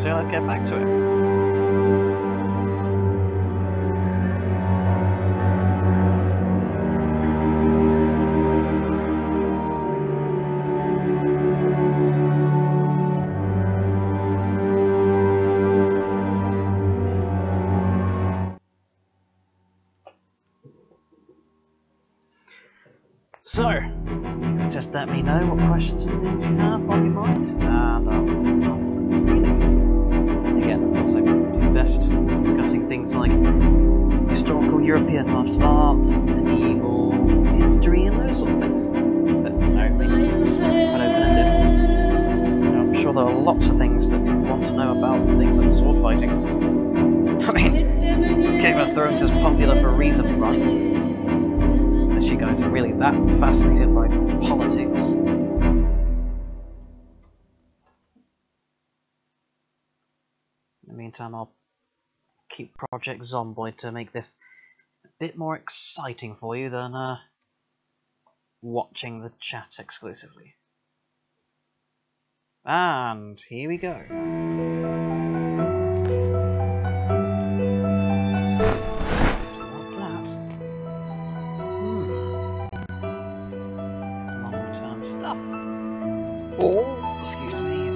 so let's get back to it. So, just let me know what questions and things you have on your mind, and I'll answer them freely. Again, of course, I do best discussing things like historical European martial arts, medieval history, and those sorts of things. But no, really, quite open-ended. I'm sure there are lots of things that people want to know about things like sword fighting. I mean, Game of Thrones is popular for a reason, right? You guys are really that fascinated by politics. In the meantime, I'll keep Project Zomboid to make this a bit more exciting for you than watching the chat exclusively. And here we go. Oh, excuse me.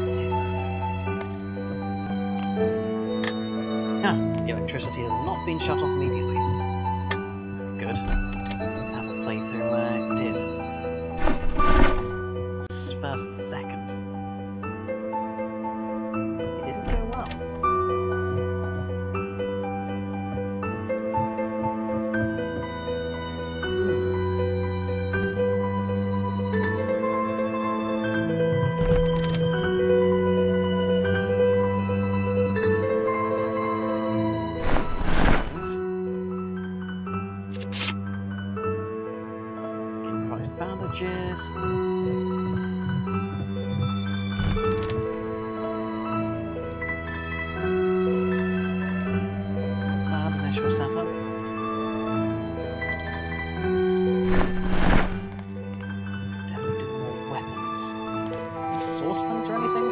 The electricity has not been shut off immediately. That's good. Have a playthrough where it did. First second. It didn't go well. Bandages. Initial setup. Definitely do more weapons. Saucepans or anything?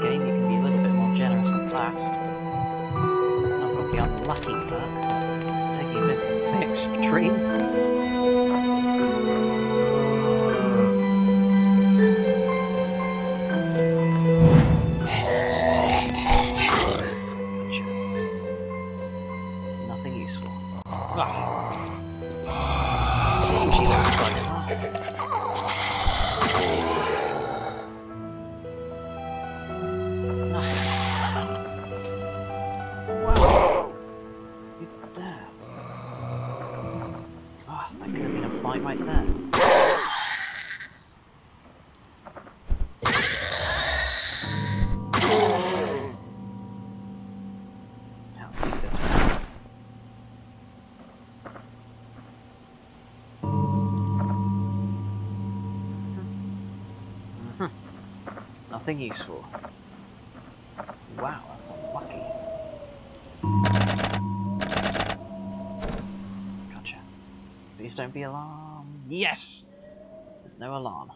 Game, you can be a little bit more generous than that. I've got the unlucky perk. It's taking a bit to the extreme. Right there. I'll take this one. Nothing useful. Wow, that's unlucky. Gotcha. Please don't be alarmed. Yes! There's no alarm.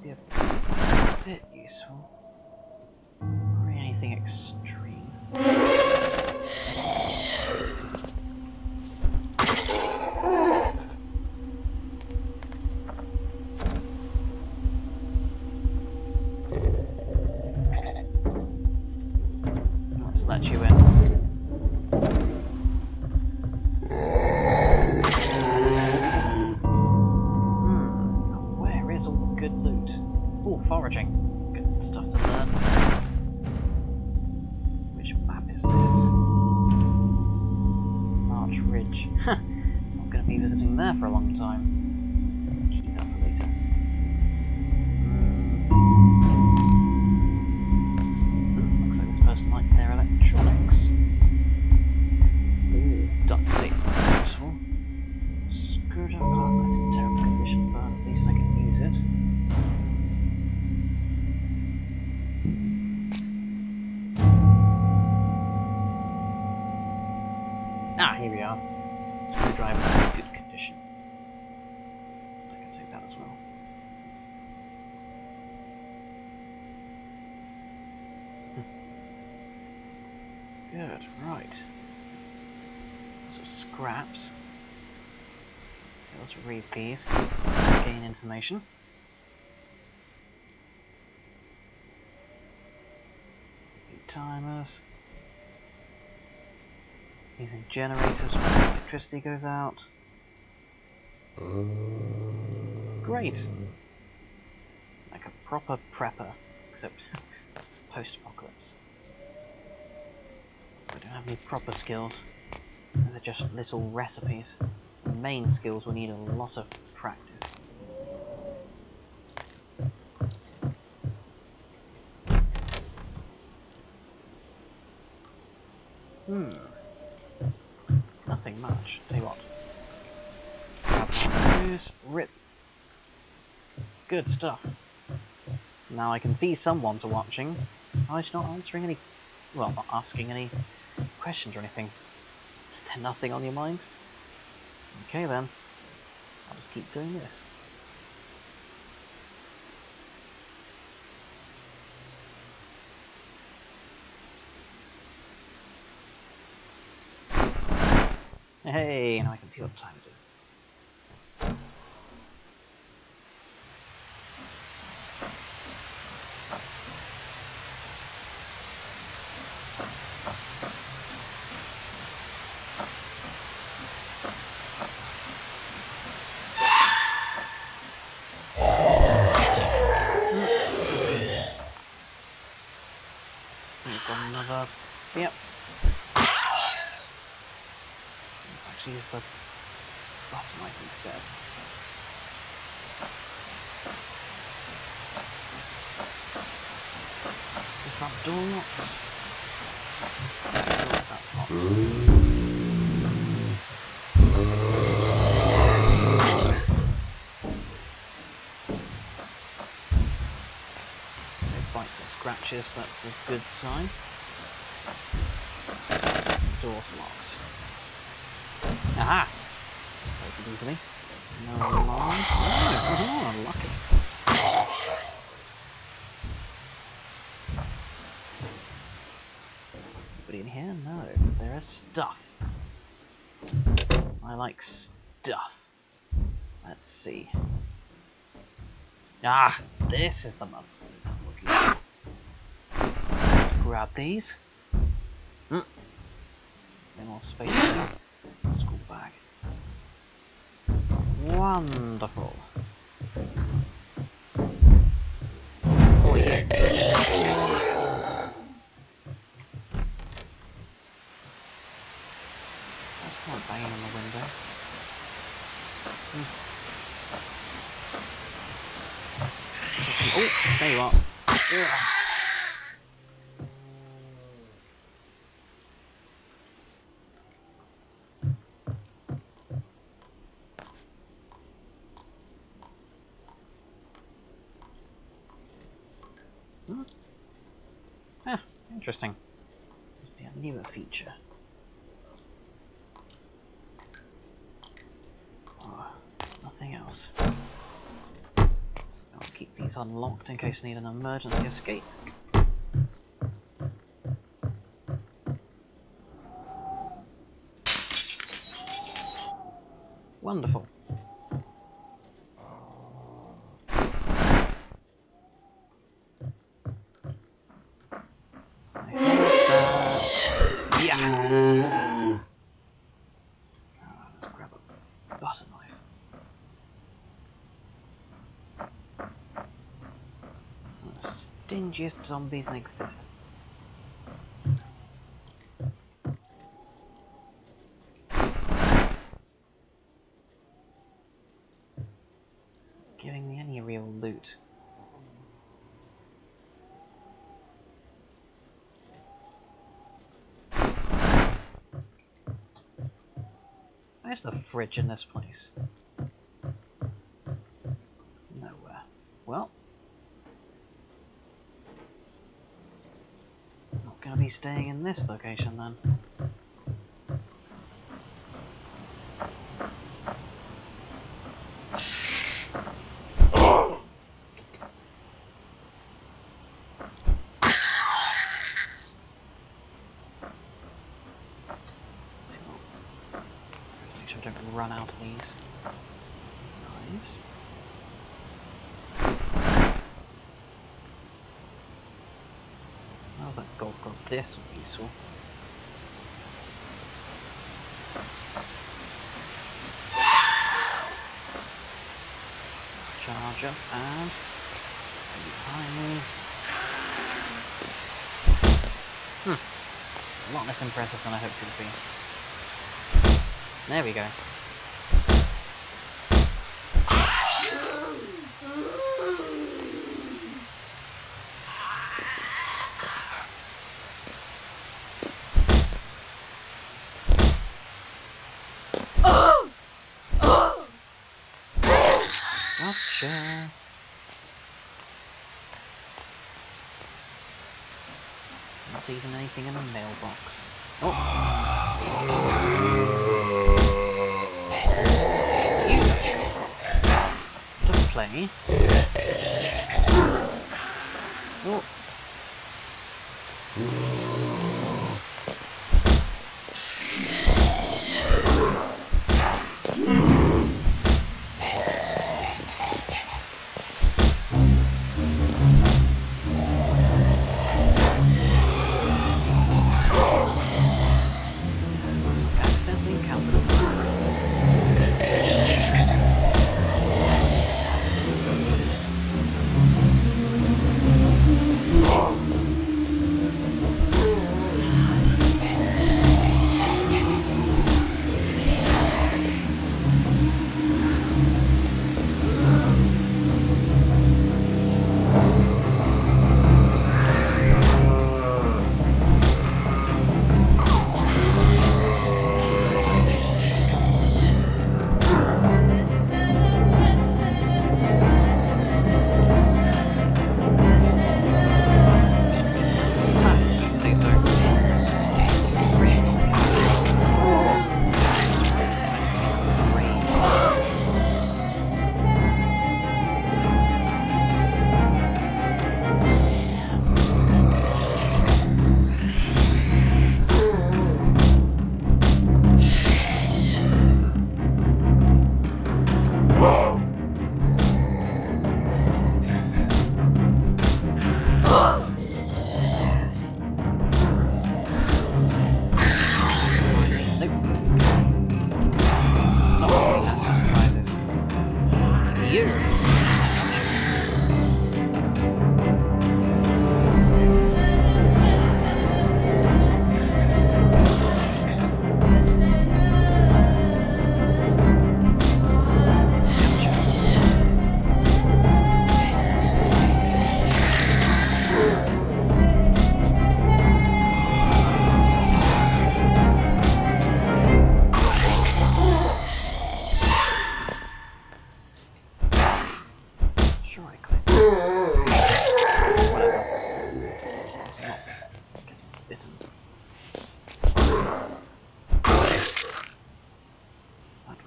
Be a bit useful. Or anything extreme. Let you in. Where is all the good loot? Oh, foraging. Good stuff to learn. Which map is this? March Ridge. Not going to be visiting there for a long time. Keep that for later. Looks like this person liked their electronics. Ooh, duct tape. Useful. Screwdriver. Oh, that's in terrible condition, but at least I can use it. Ah, here we are. Screwdriver's in good condition. information. I can take that as well. Good, right. So scraps. Okay, let's read these. Gain information. Timers. Using generators when electricity goes out. Great! Like a proper prepper, except post-apocalypse. I don't have any proper skills. Those are just little recipes. The main skills will need a lot of practice. Nothing much. Tell you what. Grab my news, rip. Good stuff. Now I can see someone's watching. I'm not answering any... well, not asking any questions or anything. Is there nothing on your mind? Okay then. I'll just keep doing this. Hey, now I can see what time it is. We've got another... yep. Let's actually use the butter knife instead. Is the front door locked? No, that's locked. No bites and scratches, that's a good sign. Door's locked. Aha! Open easily. No alarm. Oh, unlucky. Anybody in here? No. There is stuff. I like stuff. Let's see. Ah! This is the mother I'm looking for. Grab these. No more space there. School bag. Wonderful. Oh yeah. That's not banging on the window. Oh, there you are. Interesting. Must be a newer feature. Oh, nothing else. I'll keep these unlocked in case I need an emergency escape. Wonderful. Let's grab a butter knife. The stingiest zombies in existence. Giving me any real loot. Where's the fridge in this place? Nowhere. Well. Not gonna be staying in this location then. I don't run out of these knives. How's that gold got? This would be useful. Charger and behind me. A lot less impressive than I hoped it would be. There we go. Gotcha. Not even anything in the mailbox. Oh! You to play. Oh!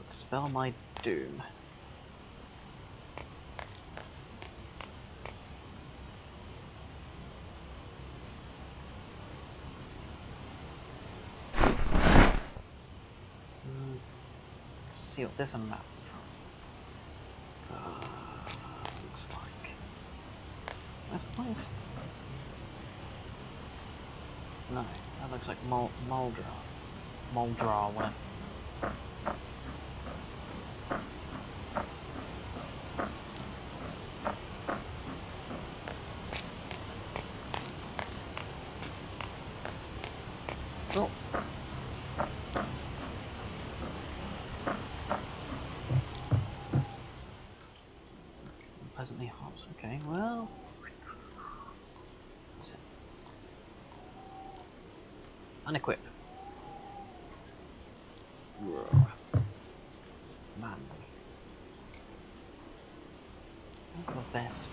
Spell my doom. Let's see what there's a map from. Looks like that's point. No, that looks like Moldra. Moldra, whatever. Oh. Pleasantly hot. Okay, well. Unequip. Whoa. Man. That's the best.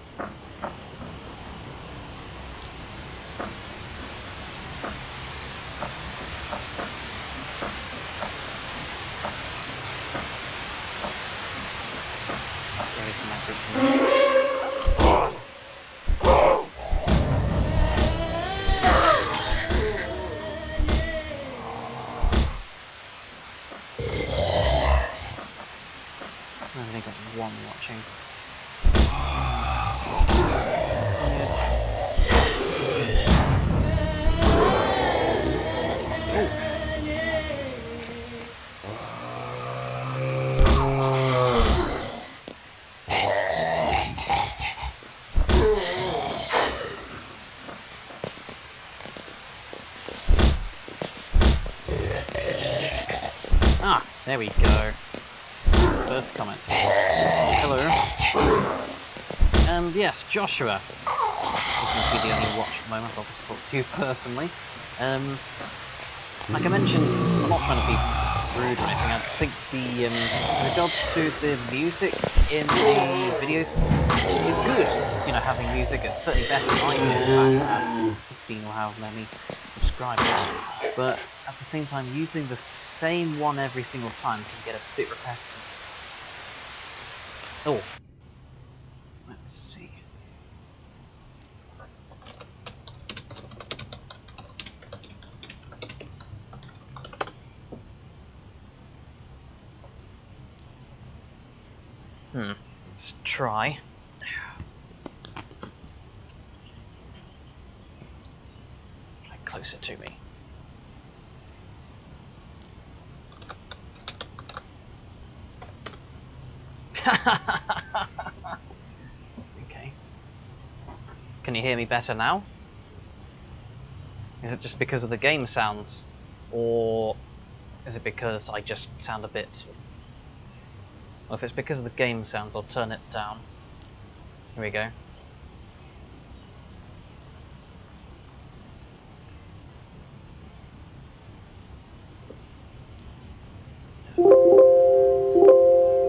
one watching. Ah, there we go. First comment. Hello. Yes, Joshua. You can see the only watch at the moment. I'll just talk to you personally. Like I mentioned, I'm not trying to be rude or anything. I just think the in regards to the music in the videos is good. You know, having music is certainly better than I do. In fact, 15 or however many subscribers. But at the same time, using the same one every single time can get a bit repetitive. Oh, let's see. Let's try. Try closer to me. Okay. Can you hear me better now? Is it just because of the game sounds? Or is it because I just sound a bit... Well, if it's because of the game sounds, I'll turn it down. Here we go.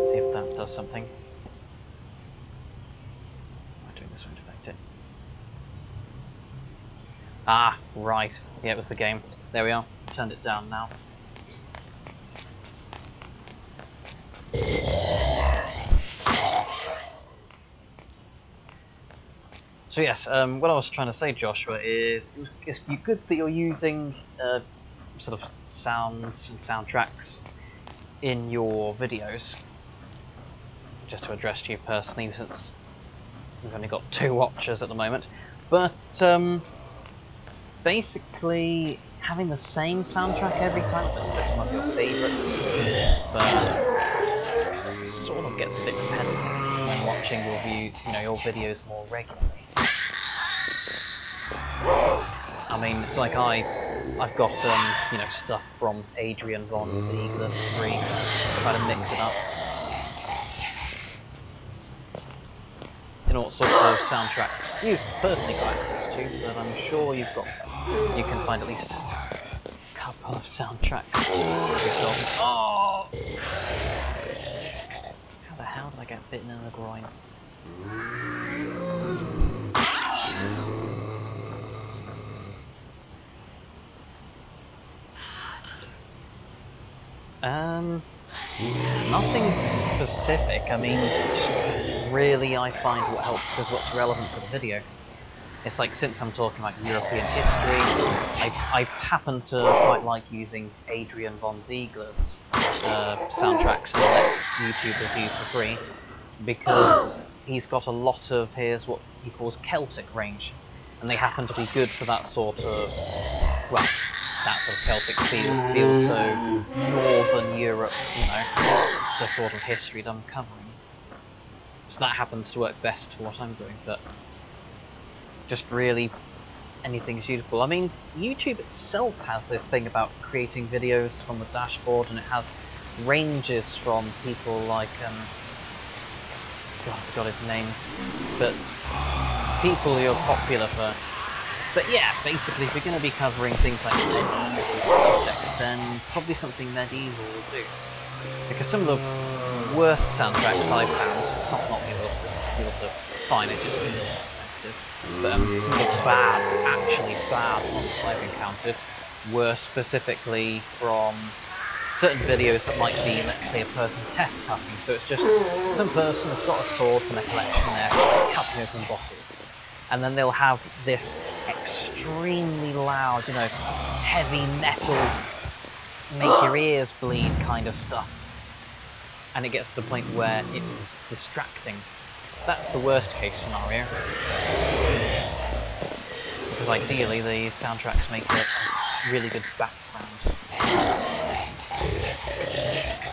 See if that does something. I'm doing this one to affect it. Ah, right. Yeah, it was the game. There we are. Turned it down now. So yes, what I was trying to say, Joshua, is it's good that you're using sort of sounds and soundtracks in your videos. Just to address you personally, since we've only got 2 watchers at the moment. But basically, having the same soundtrack every time, that's one of your favourites, but sort of gets a bit repetitive when watching your videos more regularly. I mean, it's like I've got stuff from Adrian von Ziegler free, try to mix it up. You know what sort of soundtracks you've personally got access to, but I'm sure you can find at least a couple of soundtracks yourself. Oh! How the hell did I get bitten in the groin? Nothing specific. I mean, just really I find what helps is what's relevant to the video. It's like, since I'm talking about European history, I happen to quite like using Adrian von Ziegler's soundtracks that YouTubers use for free, because he's got a lot of his what he calls Celtic range, and they happen to be good for that sort of, well, that sort of Celtic feels so Northern Europe, the sort of history that I'm covering. So that happens to work best for what I'm doing, but just really anything suitable. I mean, YouTube itself has this thing about creating videos from the dashboard, and it has ranges from people like, God, I forgot his name, but people who are popular for... But yeah, basically, if you're going to be covering things like medieval subjects, then probably something medieval will do. Because some of the worst soundtracks I've found, not yours are fine, it's just repetitive, but some of the actually bad ones I've encountered were specifically from certain videos that might be, let's say, a person test cutting. So it's just some person has got a sword from their collection and they're cutting open bottles. And then they'll have this extremely loud, heavy metal, make your ears bleed kind of stuff. and it gets to the point where it's distracting. That's the worst case scenario. Because ideally the soundtracks make it a really good background.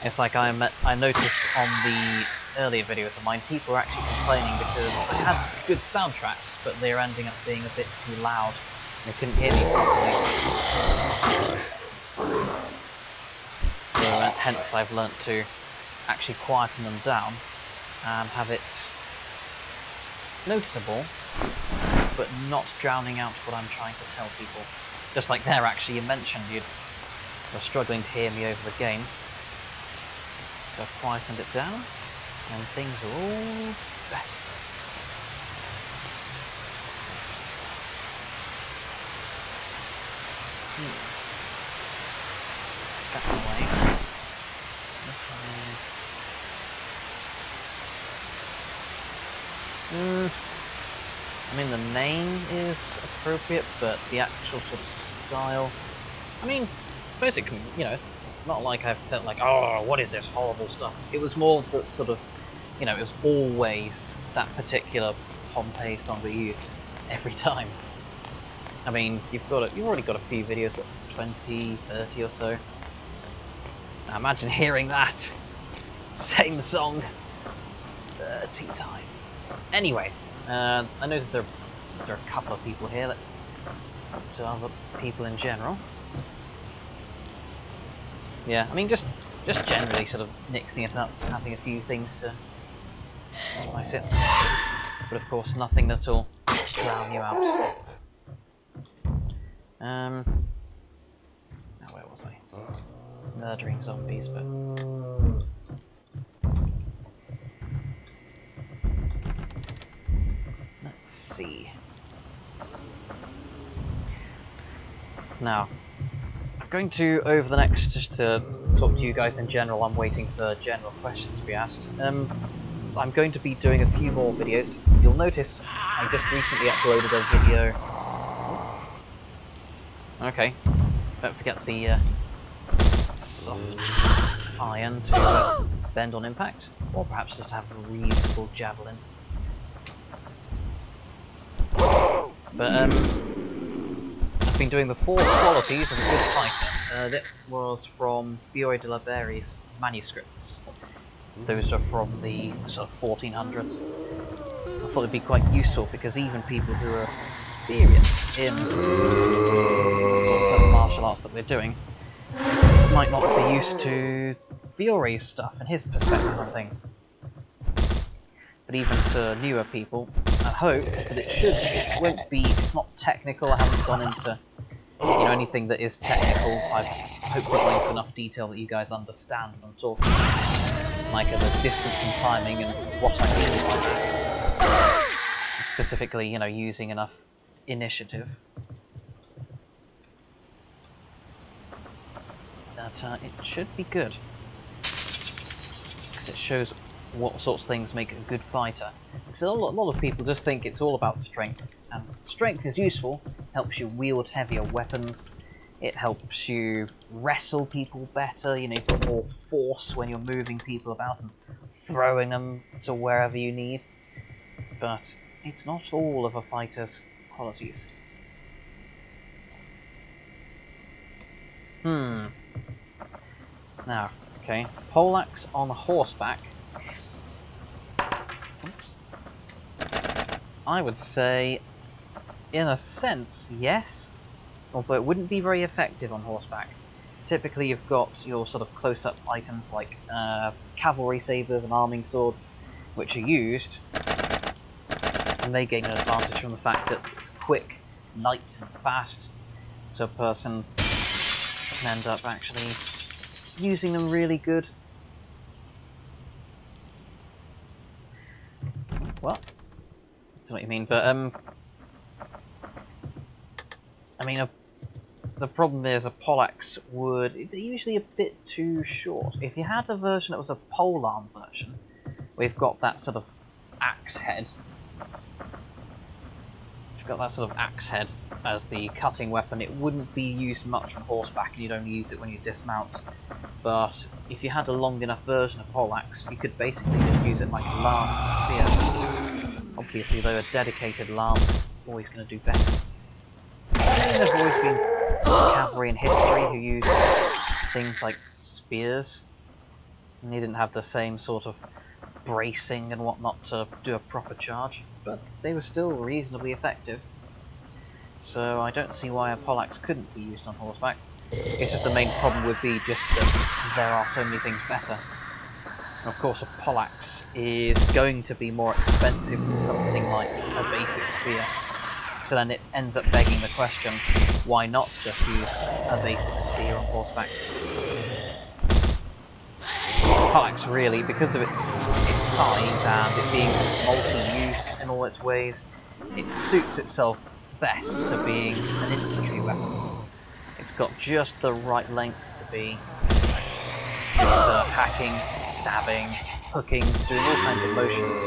It's like I noticed on the earlier videos of mine, people were actually complaining because they had good soundtracks, but they're ending up being a bit too loud. They couldn't hear me properly. So hence I've learnt to actually quieten them down and have it noticeable, but not drowning out what I'm trying to tell people. Just like there, actually, you mentioned you're struggling to hear me over the game. So I've quietened it down, and things are all better. That away. This one is... I mean, the name is appropriate, but the actual sort of style... I mean, I suppose it can, you know, it's not like I felt like, oh, what is this horrible stuff? It was more that sort of, you know, it was always that particular Pompeii song we used every time. I mean, you've already got a few videos, like 20, 30 or so. Now imagine hearing that same song 30 times. Anyway, I noticed since there are a couple of people here, let's up to other people in general. Yeah, I mean, just generally sort of mixing it up, having a few things to spice it. But of course, nothing that'll drown you out. Now where was I? Murdering zombies, but... Let's see. Now, I'm going to, over the next, just to talk to you guys in general, I'm waiting for general questions to be asked. I'm going to be doing a few more videos. You'll notice I just recently uploaded a video. Okay, don't forget the soft iron to bend on impact, or perhaps just have a reusable javelin. But I've been doing the 4 qualities of a good fighter. That was from Fiore de la Berry's manuscripts. Those are from the sort of 1400s. I thought it'd be quite useful because even people who are experienced in the sorts of martial arts that we're doing might not be used to Fiore's stuff and his perspective on things. But even to newer people, I hope that it won't be, it's not technical. I haven't gone into, you know, anything that is technical. I've hopefully gone into enough detail that you guys understand what I'm talking about. Like the distance and timing and what I mean by that. Specifically, you know, using enough initiative. That it should be good. Because it shows what sorts of things make a good fighter. Because a lot of people just think it's all about strength. And strength is useful, helps you wield heavier weapons, it helps you wrestle people better, you know, you've got more force when you're moving people about and throwing them to wherever you need. But it's not all of a fighter's qualities. Now, okay, poleaxe on horseback. Oops. I would say, in a sense, yes, although it wouldn't be very effective on horseback. Typically you've got your sort of close-up items like cavalry sabers and arming swords, which are used, and they gain an advantage from the fact that it's quick, light and fast, so a person can end up actually using them really good. What? I don't know what you mean, but I mean, the problem is a poleaxe would... They're usually a bit too short. If you had a version that was a polearm version, we've got that sort of axe head. If you've got that sort of axe head as the cutting weapon, it wouldn't be used much on horseback, and you'd only use it when you dismount. but if you had a long enough version of poleaxe, you could basically just use it like a lance spear. Obviously, though, a dedicated lance is always going to do better. I mean, there's always been cavalry in history who used things like spears, and they didn't have the same sort of bracing and whatnot to do a proper charge, but they were still reasonably effective. So I don't see why a poleaxe couldn't be used on horseback. It's just the main problem would be just that there are so many things better. And of course, a poleaxe is going to be more expensive than something like a basic spear. So then it ends up begging the question, why not just use a basic spear on horseback? Poleaxe really, because of its size and it being multi-use in all its ways, it suits itself best to being an infantry weapon. It's got just the right length to be hacking, stabbing, hooking, doing all kinds of motions,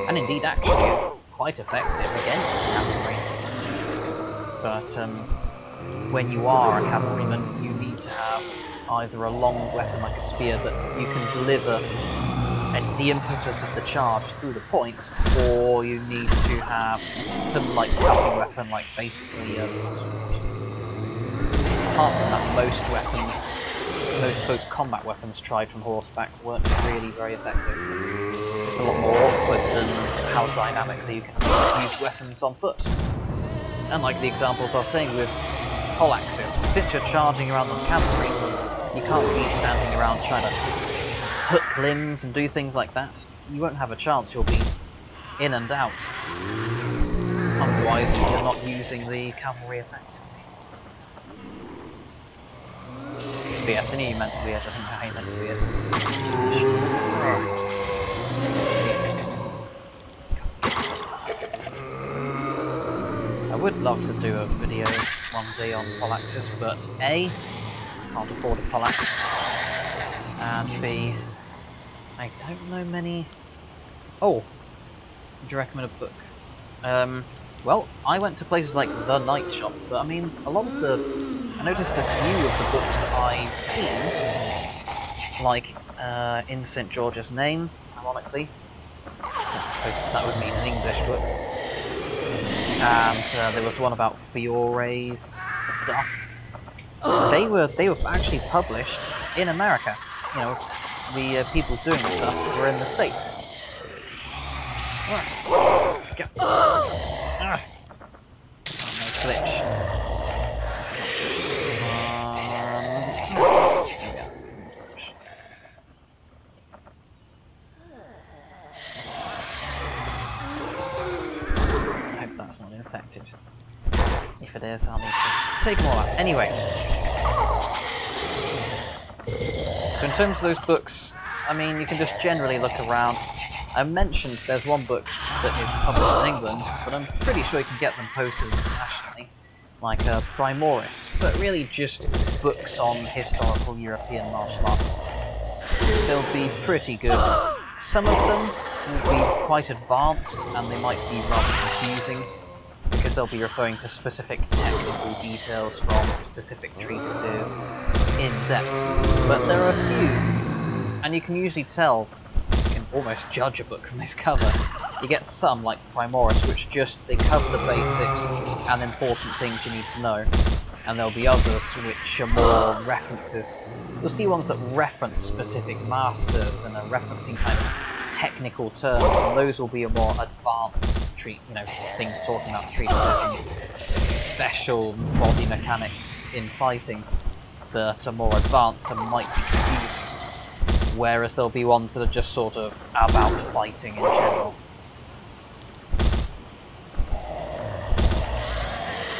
and indeed actually is quite effective against cavalry. But when you are a cavalryman, you need to have either a long weapon like a spear that you can deliver the impetus of the charge through the point, or you need to have some like cutting weapon like basically a sword. Apart from that, most close combat weapons tried from horseback weren't really very effective. It's a lot more awkward than how dynamically you can use weapons on foot. And like the examples I was saying with poleaxes, since you're charging around on cavalry, you can't be standing around trying to hook limbs and do things like that. You won't have a chance, you'll be in and out. Otherwise, you're not using the cavalry effectively. But yes, I knew you meant weird, I think I meant weird. I would love to do a video one day on poleaxes, but A, can't afford a poleaxe, and B, I don't know many... Oh! Would you recommend a book? Well, I went to places like The Night Shop, but I mean, a lot of the... I noticed a few of the books that I've seen, like In St. George's Name, ironically. I suppose that would mean an English book. And there was one about Fiore's stuff. They were actually published in America. You know, the people doing the stuff were in the States. No glitch. I hope that's not infected. If it is, I'll need to take them all out. Anyway. So in terms of those books, I mean, you can just generally look around. I mentioned there's one book that is published in England, but I'm pretty sure you can get them posted internationally, like Primoris, but really just books on historical European martial arts. They'll be pretty good. Some of them will be quite advanced, and they might be rather confusing, because they'll be referring to specific technical details from specific treatises in depth. But there are a few, and you can usually tell, you can almost judge a book from this cover. You get some, like Primoris, which just, they cover the basics and important things you need to know. And there'll be others which are more references. You'll see ones that reference specific masters and are referencing kind of technical terms, and those will be a more advanced things talking about treatises and special body mechanics in fighting that are more advanced and might be confusing. Whereas there'll be ones that are just sort of about fighting in general.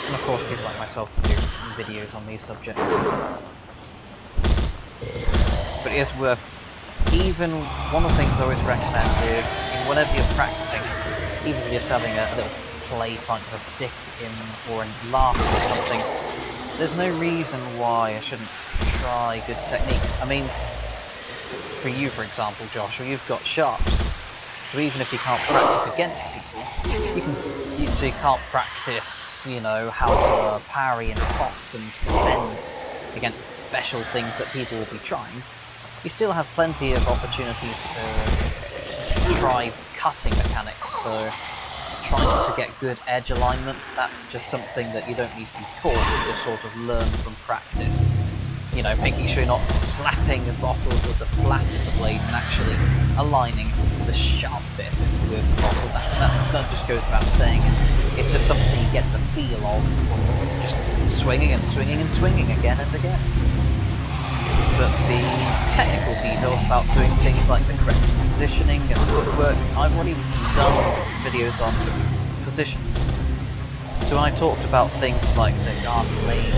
And of course people like myself do videos on these subjects. But it is worth, even one of the things I always recommend is, whenever you're practicing, even if you're just having a little play fight with a stick or in laughter or something, there's no reason why I shouldn't try good technique. I mean, for you for example, Joshua, you've got sharps, so even if you can't practice against people, you can't practice, you know, how to parry and cross and defend against special things that people will be trying, you still have plenty of opportunities to try cutting mechanics. So trying to get good edge alignment, that's just something that you don't need to be taught, you just sort of learn from practice. You know, making sure you're not slapping the bottles with the flat of the blade and actually aligning the sharp bit with the bottle. That just goes without saying. It's just something you get the feel of from just swinging and swinging and swinging again and again. But the technical details about doing things like the correct positioning and footwork, I've already done videos on positions. So when I talked about things like the guard blade,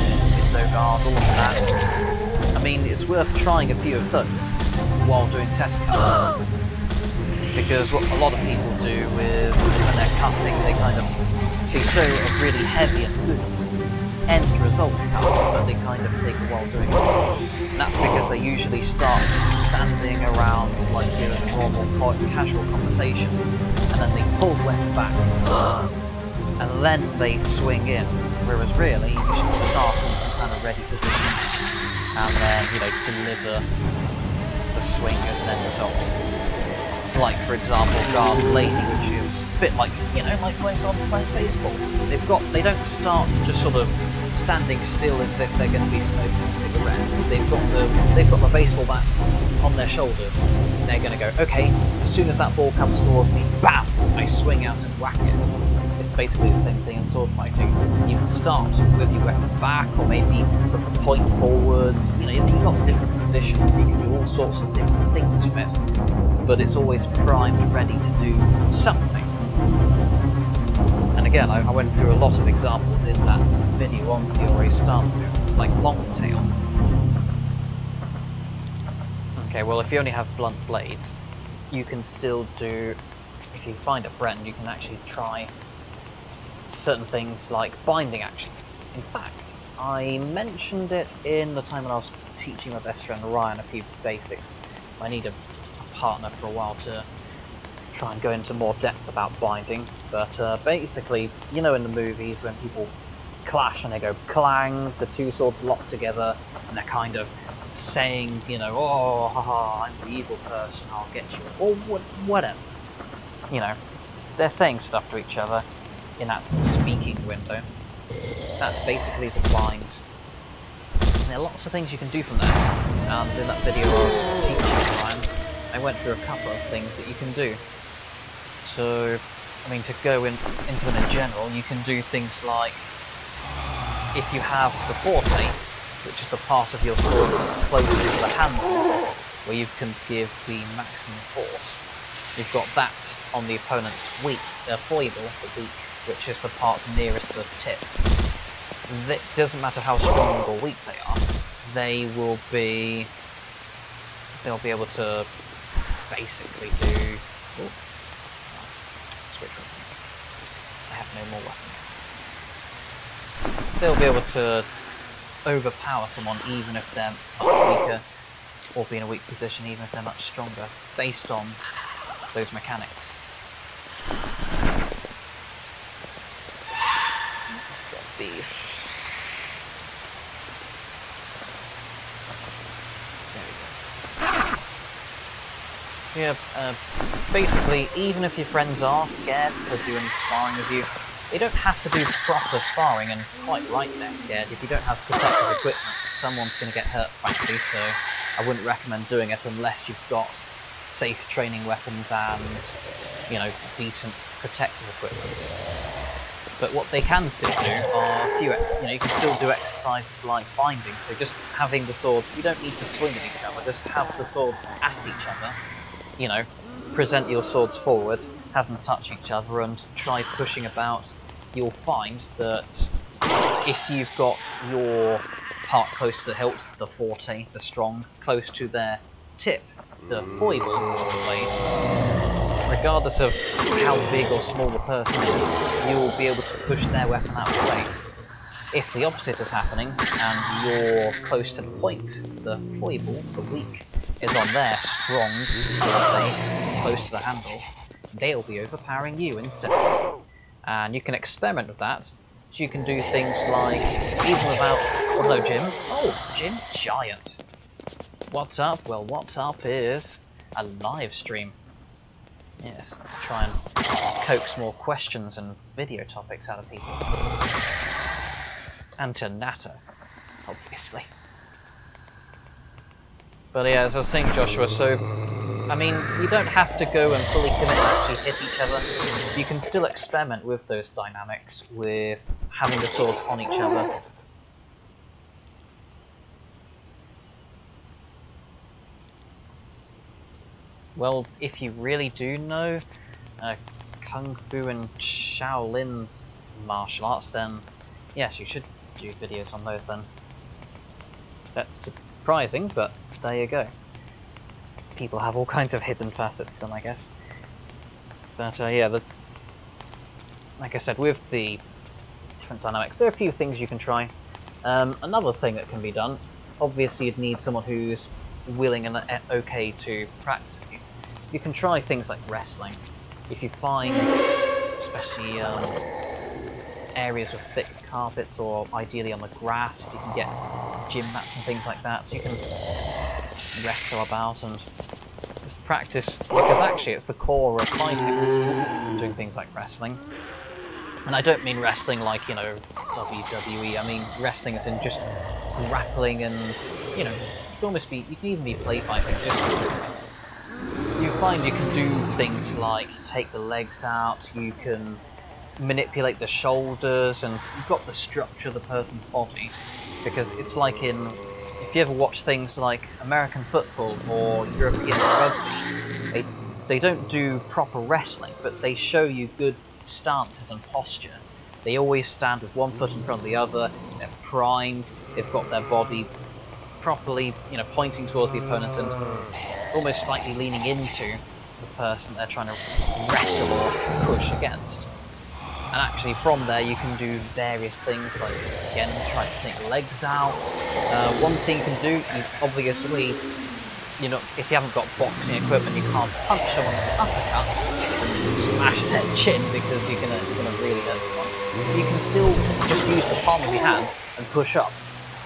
window guard, all of that, I mean, it's worth trying a few of those while doing test cuts. Because what a lot of people do is, when they're cutting, they show a really heavy and good end result cut, but they kind of take a while doing it. And that's because they usually start standing around like you're in a normal, casual conversation, and then they pull the weapon back, and then they swing in. Whereas really, you should start in some kind of ready position, and then, you know, deliver the swing as an end result. Like, for example, guard lady, which is a bit like, you know, like when someone's playing baseball. They don't start just sort of standing still as if they're going to be smoking a cigarette. They've got the baseball bat on their shoulders. They're going to go, okay, as soon as that ball comes towards me, bam! I swing out and whack it. It's basically the same thing in sword fighting. You can start with your weapon back, or maybe put the point forwards. You know, you've got different positions. You can do all sorts of different things with it. But it's always primed, ready to do something. And again, I went through a lot of examples in that video on Fiore stances. It's like long tail. Okay, well, if you only have blunt blades, you can still do, if you find a friend, you can actually try certain things like binding actions. In fact, I mentioned it in the time when I was teaching my best friend Ryan a few basics. I need a partner for a while to try and go into more depth about binding, but basically, you know, in the movies when people clash and they go clang, the two swords lock together, and they're kind of saying, you know, oh, haha, I'm the evil person, I'll get you, or whatever. You know, they're saying stuff to each other in that speaking window. That basically is a bind. And there are lots of things you can do from there, and in that video I was teaching Ryan, I went through a couple of things that you can do. So, I mean, to go into them in general, you can do things like, if you have the forte, which is the part of your sword that's closest to the handle, where you can give the maximum force, you've got that on the opponent's foible, the weak, which is the part nearest to the tip. It doesn't matter how strong or weak they are, they'll be able to basically do... Oh, switch weapons. I have no more weapons. They'll be able to overpower someone even if they're much weaker, or be in a weak position even if they're much stronger, based on those mechanics. Let's drop these. Yeah, basically, even if your friends are scared to do any sparring with you, they don't have to do proper sparring, and quite right they're scared. If you don't have protective equipment, someone's going to get hurt, frankly, so I wouldn't recommend doing it unless you've got safe training weapons and, you know, decent protective equipment. But what they can still do are a few, you know, you can still do exercises like binding, so just having the sword, you don't need to swing at each other, just have the swords at each other. You know, present your swords forward, have them touch each other, and try pushing about. You'll find that if you've got your part close to the hilt, the forte, the strong, close to their tip, the foible of the blade, regardless of how big or small the person is, you'll be able to push their weapon out of the way. If the opposite is happening, and you're close to the point, the foible, the weak, is on their strong, forte, close to the handle, they'll be overpowering you instead. And you can experiment with that. So you can do things like, even without Oh, hello, Jim. Oh, Jim Giant. What's up? Well, what's up is a live stream. Yes, try and coax more questions and video topics out of people. And to natter, obviously. But yeah, as I was saying, Joshua, so, I mean, you don't have to go and fully commit and actually hit each other. You can still experiment with those dynamics, with having the swords on each other. Well, if you really do know Kung Fu and Shaolin martial arts, then yes, you should do videos on those then. That's surprising, but there you go. People have all kinds of hidden facets to them, I guess. But yeah, like I said, with the different dynamics, there are a few things you can try. Another thing that can be done, obviously you'd need someone who's willing and okay to practice with you. You can try things like wrestling. If you find, especially areas with thick carpets, or ideally on the grass, if you can get gym mats and things like that, so you can wrestle about and just practice, because actually it's the core of fighting, doing things like wrestling. And I don't mean wrestling like, you know, WWE, I mean wrestling as in just grappling and, you know, you can even be play fighting. You find you can do things like take the legs out, you can manipulate the shoulders, and you've got the structure of the person's body, because it's like if you ever watch things like American football or European rugby, they don't do proper wrestling, but they show you good stances and posture. They always stand with one foot in front of the other, they're primed, they've got their body properly, you know, pointing towards the opponent and almost slightly leaning into the person they're trying to wrestle or push against. And actually from there you can do various things, like, again, try to take legs out. One thing you can do, obviously, you know, if you haven't got boxing equipment, you can't punch someone with an uppercut and smash their chin, because you're gonna really hurt someone. You can still just use the palm of your hand and push up,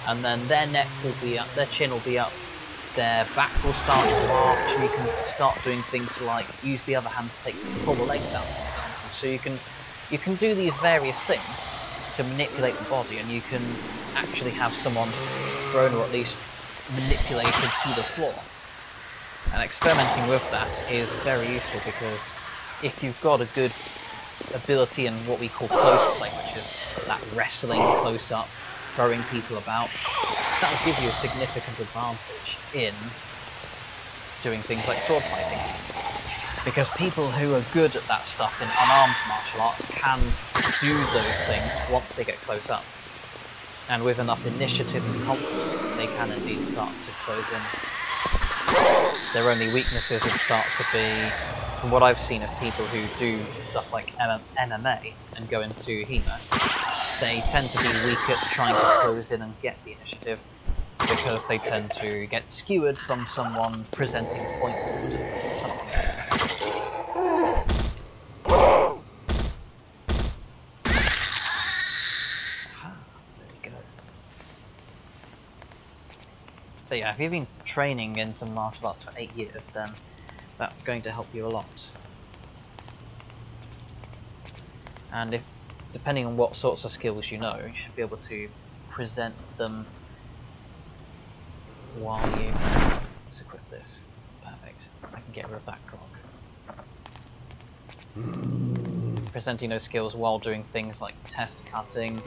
and then their neck will be up, their chin will be up, their back will start to arch, and you can start doing things like use the other hand to pull the legs out, for example. So you can do these various things to manipulate the body, and you can actually have someone thrown or at least manipulated to the floor. And experimenting with that is very useful, because if you've got a good ability in what we call close play, which is that wrestling close up, throwing people about, that will give you a significant advantage in doing things like sword fighting. Because people who are good at that stuff in unarmed martial arts can do those things once they get close up. And with enough initiative and confidence, they can indeed start to close in. Their only weaknesses would start to be, from what I've seen of people who do stuff like MMA and go into HEMA, they tend to be weak at trying to close in and get the initiative, because they tend to get skewered from someone presenting a point forward. But yeah, if you've been training in some martial arts for 8 years, then that's going to help you a lot. And if, depending on what sorts of skills you know, you should be able to present them while you... Let's equip this. Perfect. I can get rid of that grog. Presenting those skills while doing things like test cutting,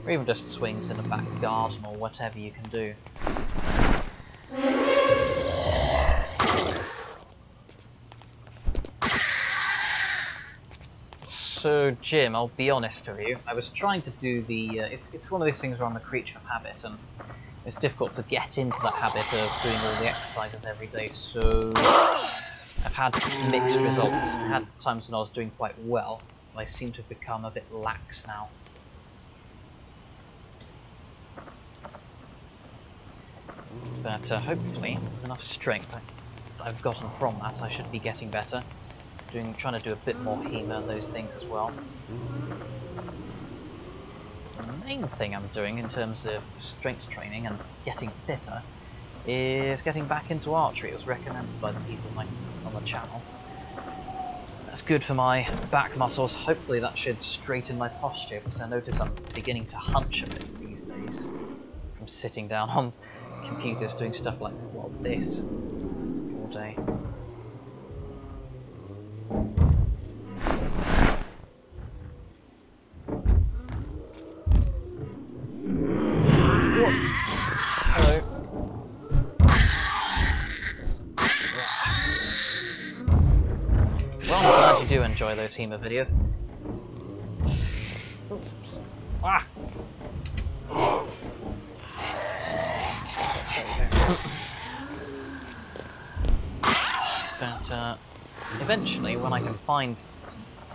or even just swings in the back garden, or whatever you can do. So, Jim, I'll be honest with you, I was trying to do the... it's one of these things where I'm a creature of habit, and it's difficult to get into that habit of doing all the exercises every day, so I've had mixed results. I had times when I was doing quite well, but I seem to have become a bit lax now. But hopefully, with enough strength I've gotten from that, I should be getting better. Trying to do a bit more HEMA and those things as well. the main thing I'm doing in terms of strength training and getting fitter is getting back into archery. It was recommended by the people on the channel. That's good for my back muscles. Hopefully that should straighten my posture, because I notice I'm beginning to hunch a bit these days from sitting down on computers doing stuff like, well, this all day. Hello. Well, I'm glad you do enjoy those HEMA videos. Oops. Ah! But eventually, when I can find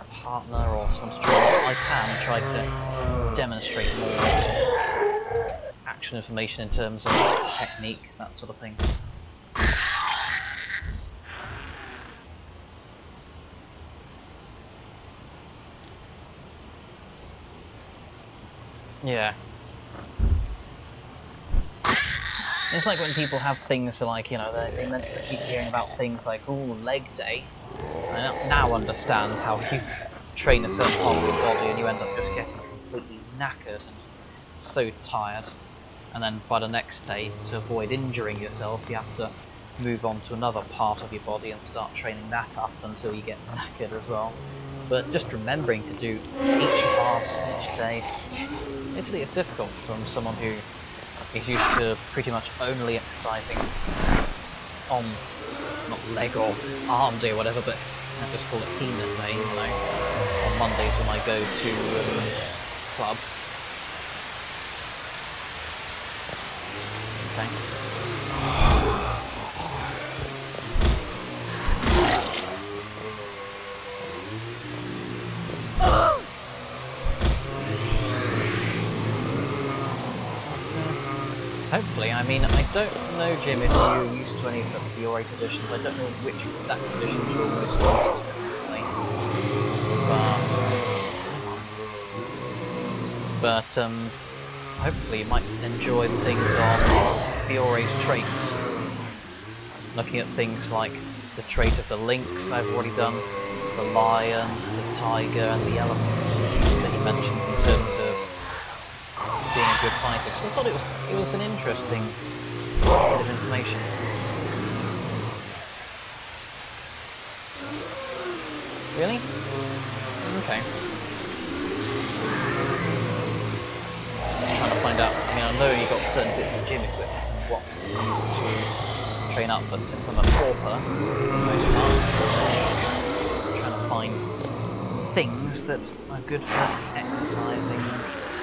a partner or some to train, I can try to demonstrate more action information in terms of technique, that sort of thing. Yeah. It's like when people have things like, you know, they keep hearing about things like, ooh, leg day. I now understand how you train a certain part of your body and you end up just getting completely knackered and so tired. And then by the next day, to avoid injuring yourself, you have to move on to another part of your body and start training that up until you get knackered as well. But just remembering to do each part each day, admittedly it's difficult from someone who is used to pretty much only exercising on, not leg or arm day or whatever, but I just call it HEMA day, you know, on Mondays when I go to club. Okay. Hopefully, I mean, I don't know, Jim, if you're used to any of the Fiore traditions. I don't know which exact traditions you're most used to, honestly. But hopefully you might enjoy the things on Fiore's traits. Looking at things like the trait of the lynx I've already done, the lion, the tiger, and the elephant that he mentions in terms of being a good fighter. So I thought it was an interesting bit of information. Really? Okay. Trying to find out. I mean, I know you've got certain bits of gym equipment and what to train up, but since I'm a pauper, for the most part, I'm trying to find things that are good for exercising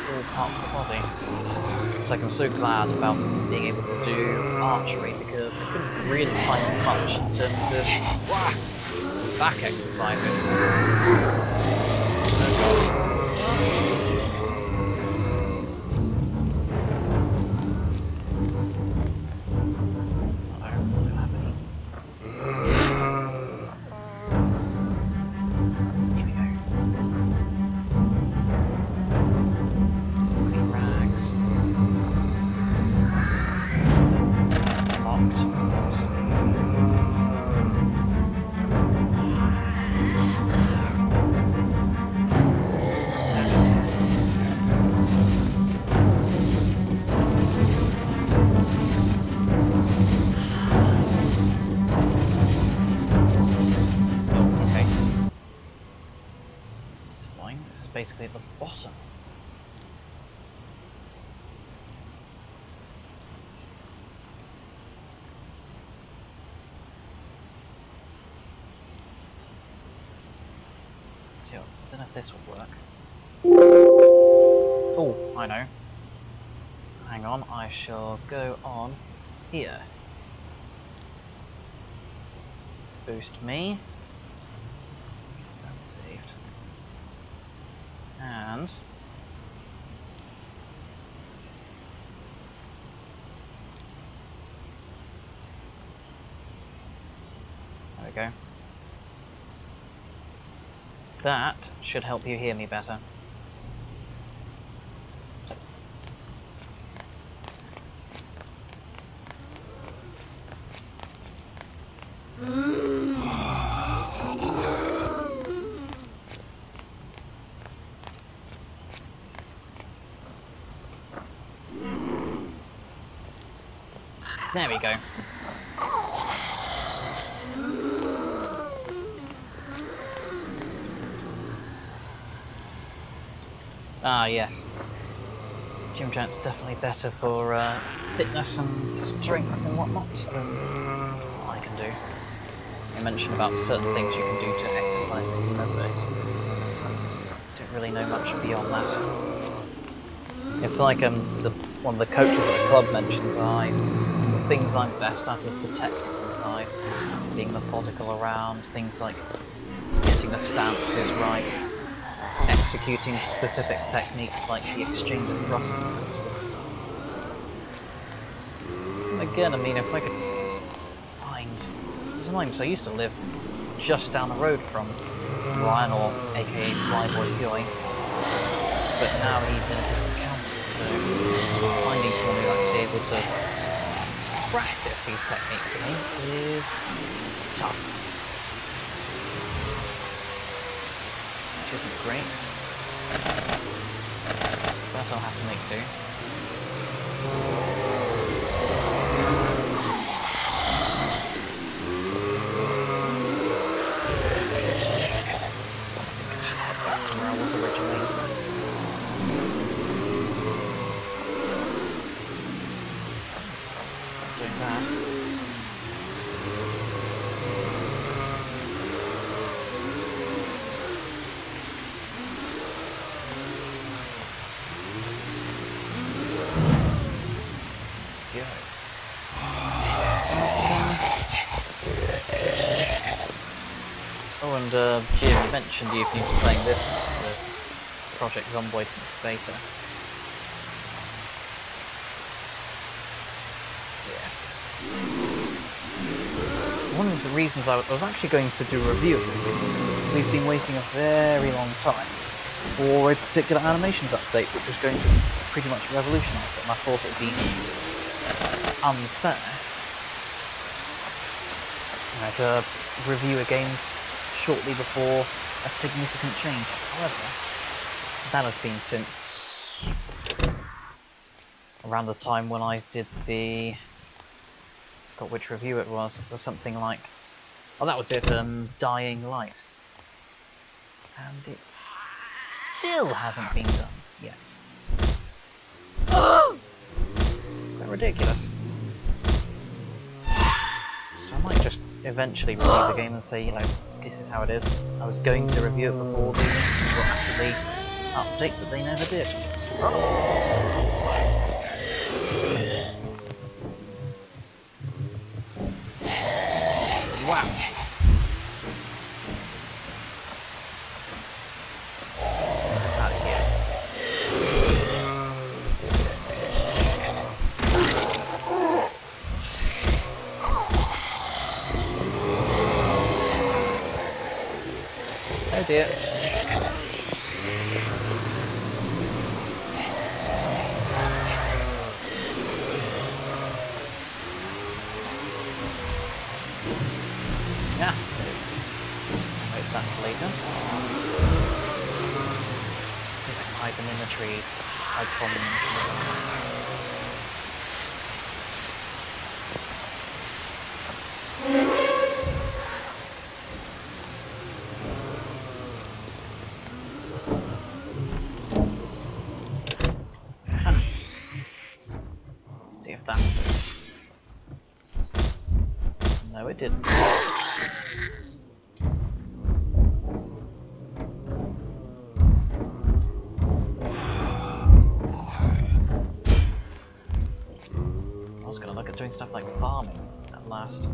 all parts of the body. It's like I'm so glad about being able to do archery, because I couldn't really find much in terms of back exercises. Oh god. Basically at the bottom. So, I don't know if this will work. Oh, I know. Hang on, I shall go on here. Boost me. That's saved. And there we go. That should help you hear me better. There we go. Ah, yes. Gym Giant's definitely better for fitness and strength and whatnot than what I can do. You mentioned about certain things you can do to exercise the human, but I don't really know much beyond that. It's like one of the coaches at the club mentions, the things I'm best at is the technical side, being methodical around, things like getting the stances right, executing specific techniques like the exchange of thrusts and that sort of stuff. And again, I mean, if I could find... because I used to live just down the road from Ryan, or aka Flyboy Joy, but now he's in a different county, so finding someone who's actually able to practice these techniques, I think, is tough. Which isn't great. But I'll have to make do. Back to where I was originally. Doing that. Oh, and Jim, you mentioned you've been playing this, the Project Zomboid beta. Yes. One of the reasons I was actually going to do a review of this game, we've been waiting a very long time for a particular animations update which was going to pretty much revolutionise it, and I thought it would be unfair to review a game shortly before a significant change. However, that has been since around the time when I did the... I forgot which review it was. It was something like... oh, that was it, Dying Light. And it still hasn't been done yet. They're ridiculous. So I might just eventually review the game and say, you know, this is how it is. I was going to review it before the actually update, but they never did. Wow. Out of here. Oh dear. Yeah. Wait that for later. See if I can hide them in the trees. Hide from them in the see if that... no, it didn't. I was gonna look at doing stuff like farming at last.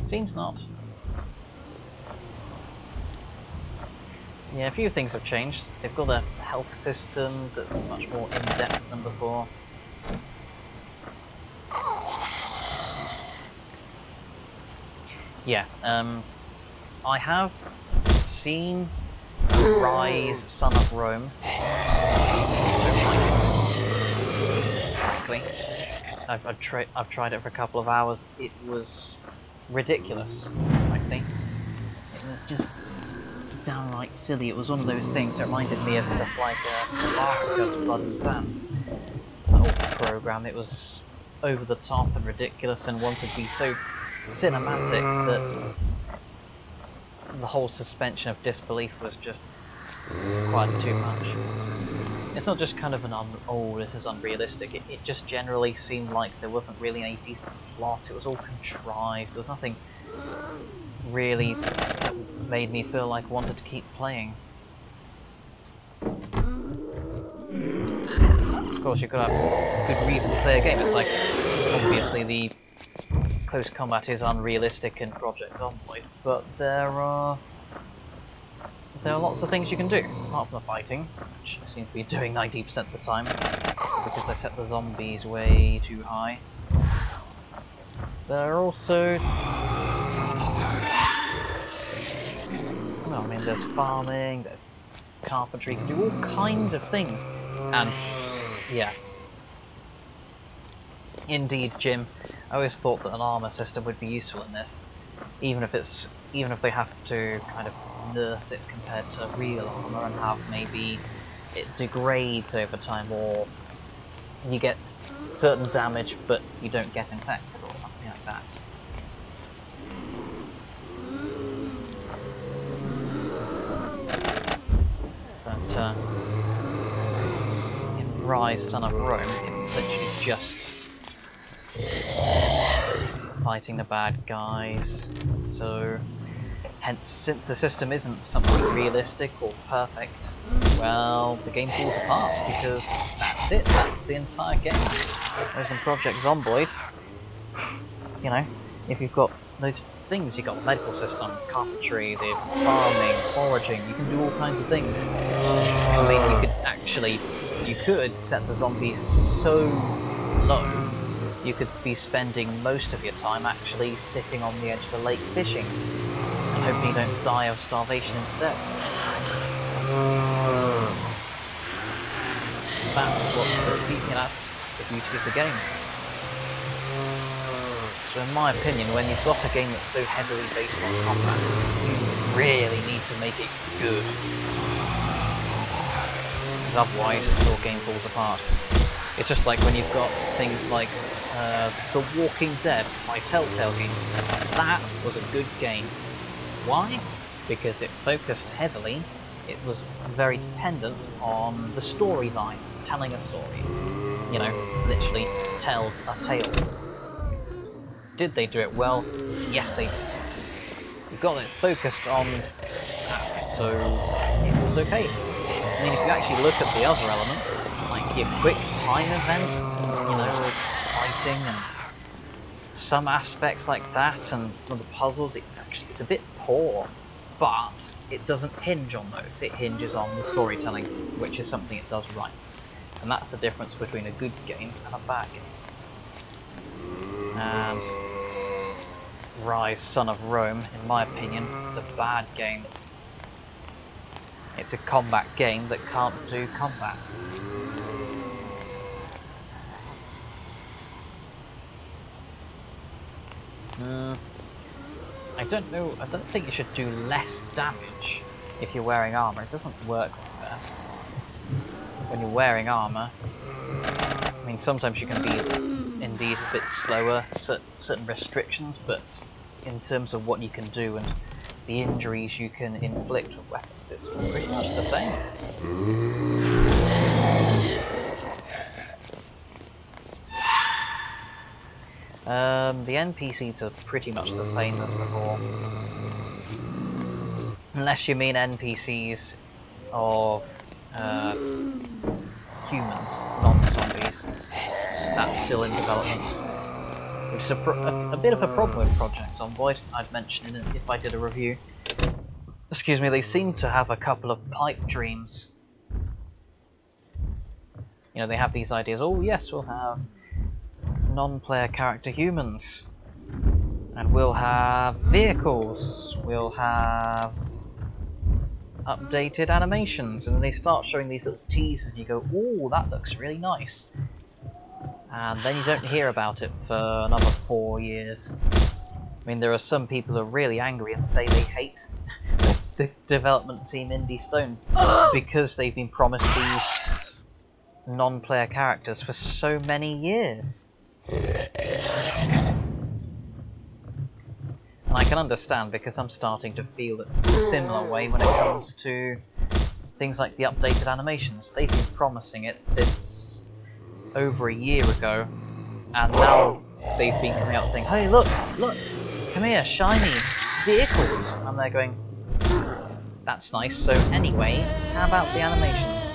Seems not. Yeah, a few things have changed. They've got a health system that's much more in-depth than before. Yeah, I have seen Rise, Son of Rome. Don't like it. Frankly. I've tried it for a couple of hours. It was ridiculous, frankly. It was just downright silly. It was one of those things that reminded me of stuff like Spartacus, Blood and Sand. The whole program, it was over the top and ridiculous and wanted to be so cinematic that the whole suspension of disbelief was just quite too much. It's not just kind of an oh, this is unrealistic. It just generally seemed like there wasn't really any decent plot. It was all contrived. There was nothing really that made me feel like I wanted to keep playing. Of course, you could have good reason to play a game. It's like, obviously the close combat is unrealistic in Project Zomboid, but there are lots of things you can do, apart from the fighting, which I seem to be doing 90% of the time, because I set the zombies way too high. There are also... well, I mean, there's farming, there's carpentry, you can do all kinds of things, and yeah. Indeed, Jim, I always thought that an armor system would be useful in this, even if they have to kind of nerf it compared to real armor and have maybe it degrades over time, or you get certain damage but you don't get infected or something like that. But in Rise, Son of Rome, it's literally just fighting the bad guys, so hence, since the system isn't something realistic or perfect, well, the game falls apart, because that's it, that's the entire game. Whereas in Project Zomboid, you know, if you've got those things, you've got the medical system, carpentry, the farming, foraging, you can do all kinds of things. I mean, you could set the zombies so low, you could be spending most of your time actually sitting on the edge of the lake fishing, and hoping you don't die of starvation instead. That's the beauty of the game. So in my opinion, when you've got a game that's so heavily based on combat, you really need to make it good. Because otherwise, your game falls apart. It's just like when you've got things like The Walking Dead by Telltale Games. That was a good game. Why? Because it focused heavily, it was very dependent on the storyline, telling a story. You know, literally tell a tale. Did they do it well? Yes, they did. You got it focused on that, so it was okay. I mean, if you actually look at the other elements, like your quick time events, you know, fighting and some aspects like that, and some of the puzzles, it's a bit poor, but it doesn't hinge on those. It hinges on the storytelling, which is something it does right. And that's the difference between a good game and a bad game. And Rise, Son of Rome, in my opinion, is a bad game. It's a combat game that can't do combat. I don't know, I don't think you should do less damage if you're wearing armor. It doesn't work like that. When you're wearing armor, I mean, sometimes you can be indeed a bit slower, certain restrictions, but in terms of what you can do and the injuries you can inflict with weapons, it's pretty much the same. The NPCs are pretty much the same as before. Unless you mean NPCs of humans, non-zombies. That's still in development. Which is a bit of a problem with Project Zomboid. I'd mention it if I did a review. Excuse me, they seem to have a couple of pipe dreams. You know, they have these ideas, oh yes, we'll have non-player character humans. And we'll have vehicles. We'll have updated animations. And then they start showing these little teasers and you go, ooh, that looks really nice. and then you don't hear about it for another 4 years. I mean, there are some people who are really angry and say they hate the development team Indie Stone because they've been promised these non-player characters for so many years. And I can understand, because I'm starting to feel a similar way when it comes to things like the updated animations. They've been promising it since over a year ago, and now they've been coming out saying, hey look, come here, shiny vehicles, and they're going, that's nice, so anyway, how about the animations?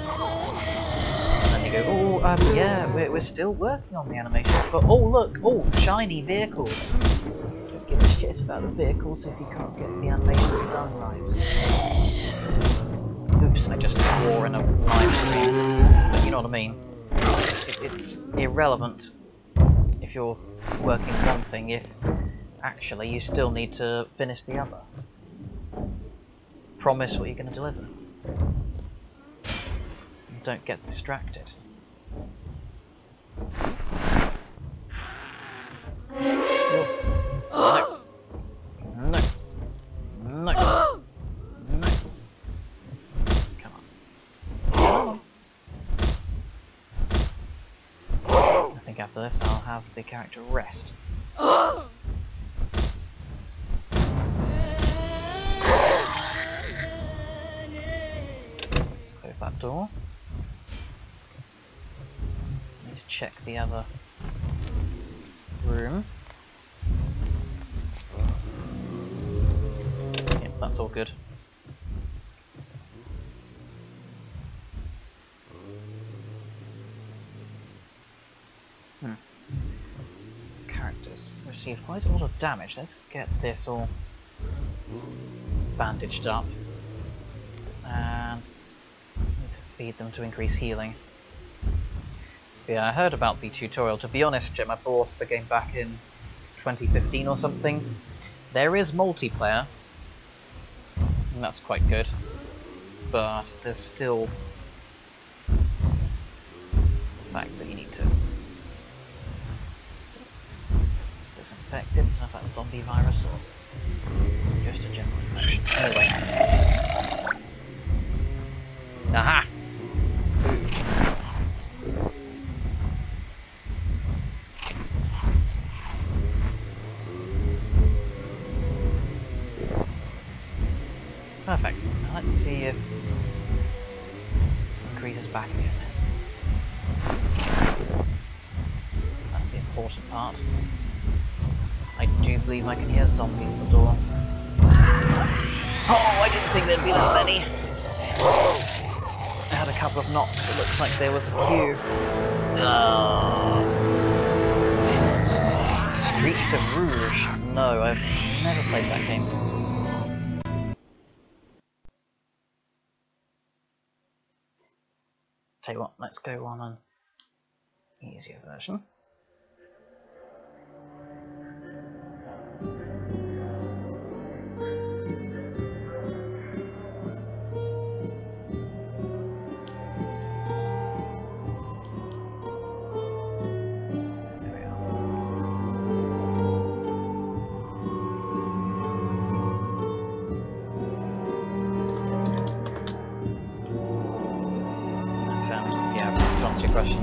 And then you go, oh, yeah, we're still working on the animations, but oh look, oh, shiny vehicles. Don't give a shit about the vehicles if you can't get the animations done right. Oops, I just swore in a live stream, but you know what I mean. It's irrelevant if you're working one thing if actually you still need to finish the other. Promise what you're going to deliver. And don't get distracted. No. No. No. No. Come on. Come on. I think after this I'll have the character rest. Close that door. Need to check the other room. Yep, that's all good. Characters receive quite a lot of damage. Let's get this all bandaged up. And need to feed them to increase healing. Yeah, I heard about the tutorial. To be honest, Jim, I bought the game back in 2015 or something. There is multiplayer, and that's quite good. But there's still the fact that you need to disinfect it. I don't know if that's zombie virus or just a general infection. Anyway. Aha! Perfect. Now let's see if it increases back again. That's the important part. I do believe I can hear zombies at the door. Oh, I didn't think there'd be that many. I had a couple of knocks, it looks like there was a queue. Streets of Rouge. No, I've never played that game. Tell you what, let's go on an easier version.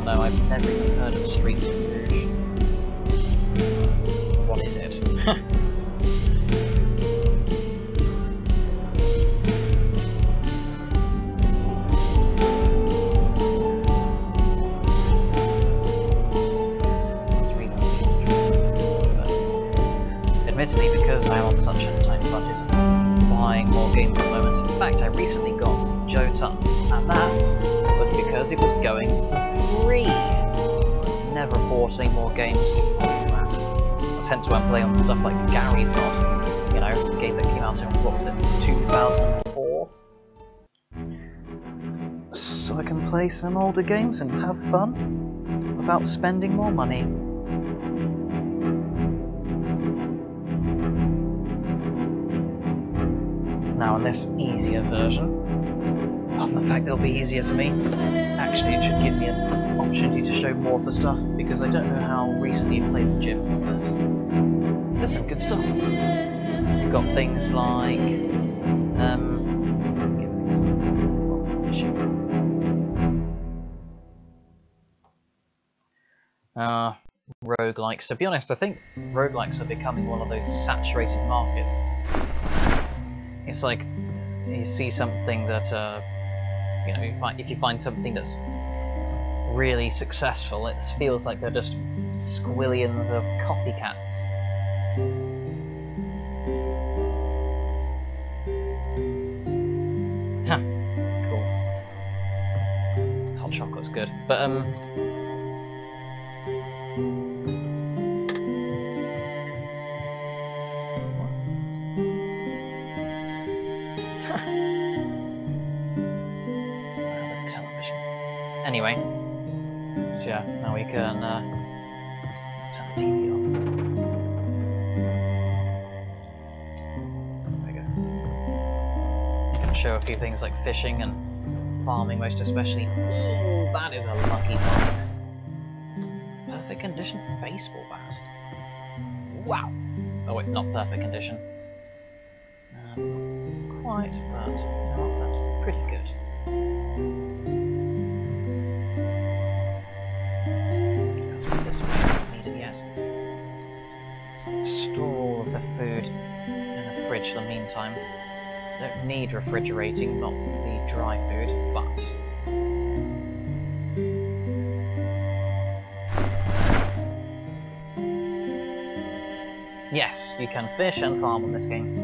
No, I've never even heard of Streets of Rouge. What is it? Admittedly, because I am on such a tight budget, I'm buying more games at the moment. In fact, I recently got Joe Tuck, and that was because it was going for free. Never bought any more games. That's hence why I'm playing on stuff like Gary's mod, you know, a game that came out in, what was it, 2004? So I can play some older games and have fun without spending more money. Now in this easier version, apart from the fact it'll be easier for me, actually it should give me an opportunity to show more of the stuff, because I don't know how recently you've played the gym, but there's some good stuff. You've got things like roguelikes. To be honest, I think roguelikes are becoming one of those saturated markets. It's like you see something that you know, if you find something that's really successful, it feels like they're just squillions of copycats. Huh. Cool. Hot chocolate's good, but anyway, so yeah, now we can let's turn the TV off. There we go. You can show a few things like fishing and farming, most especially. Ooh, that is a lucky find. Perfect condition baseball bat. Wow. Oh wait, not perfect condition. Quite, but you know, that's pretty good. For the meantime, don't need refrigerating, not the dry food, but yes, you can fish and farm on this game.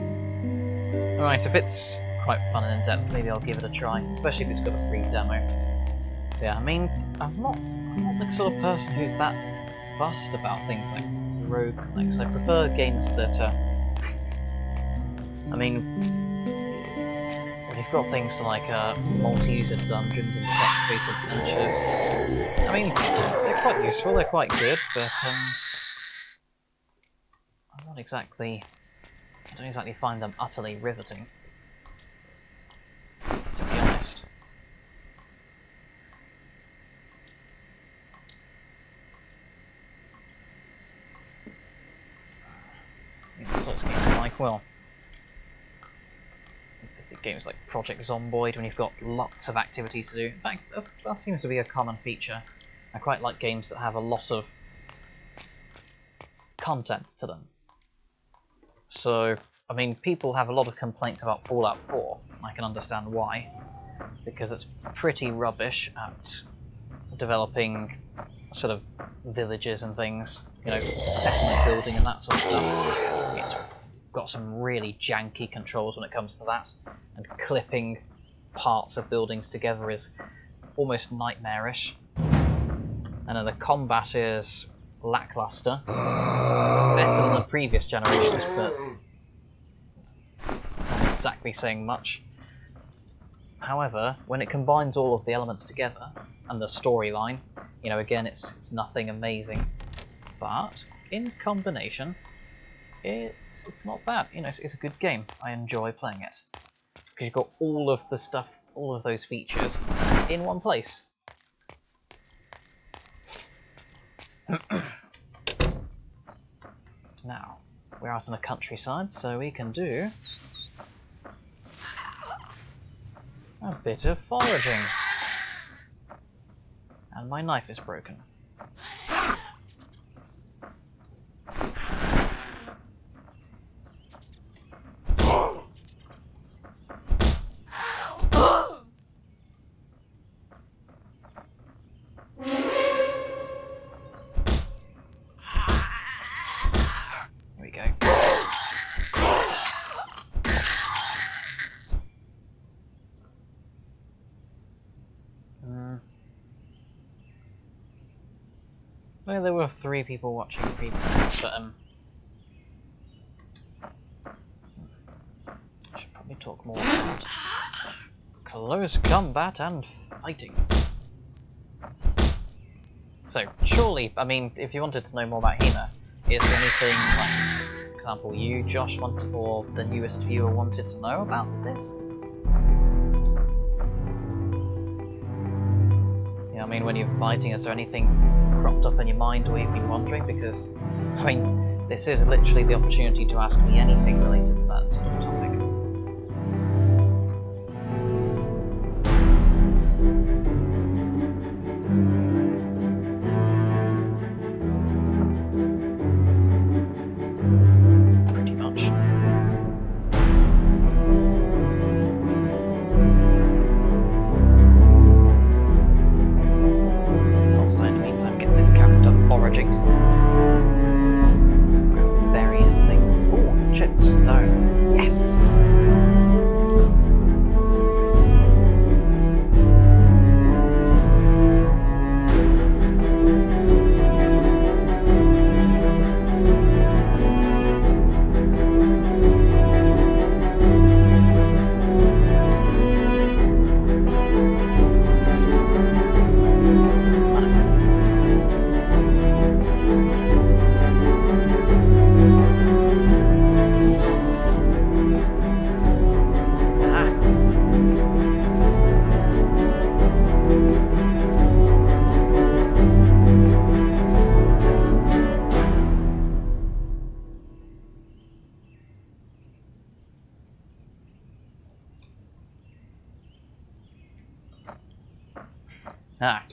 Alright, if it's quite fun and in-depth, maybe I'll give it a try, especially if it's got a free demo. Yeah, I mean, I'm not the sort of person who's that fussed about things like roguelikes. I prefer games that I mean, when you've got things like multi-user dungeons and text-based adventures, I mean, they're quite useful, they're quite good, but I don't exactly find them utterly riveting, to be honest. I mean, the sorts of games I like, well, games like Project Zomboid, when you've got lots of activities to do. In fact, that seems to be a common feature. I quite like games that have a lot of content to them. So, I mean, people have a lot of complaints about Fallout 4, and I can understand why. Because it's pretty rubbish at developing sort of villages and things, you know, settlement building and that sort of stuff. It's got some really janky controls when it comes to that, and clipping parts of buildings together is almost nightmarish. And then the combat is lackluster, better than the previous generations, but it's not exactly saying much. However, when it combines all of the elements together, and the storyline, you know, again, it's nothing amazing, but in combination, it's not bad. You know, it's a good game. I enjoy playing it because you've got all of the stuff, all of those features in one place. Now we're out in the countryside, so we can do a bit of foraging. And my knife is broken. Well, there were 3 people watching previously, but I should probably talk more about close combat and fighting. So, surely, I mean, if you wanted to know more about HEMA, is there anything, like, for example, you, Josh, wanted, or the newest viewer wanted to know about this? Yeah, mean, when you're fighting, is there anything cropped up in your mind where you've been wondering? Because, I mean, this is literally the opportunity to ask me anything related to that sort of topic. Pretty much. Also, in the meantime, get this character foraging. Berries and things. Oh, chipped stone. Yes!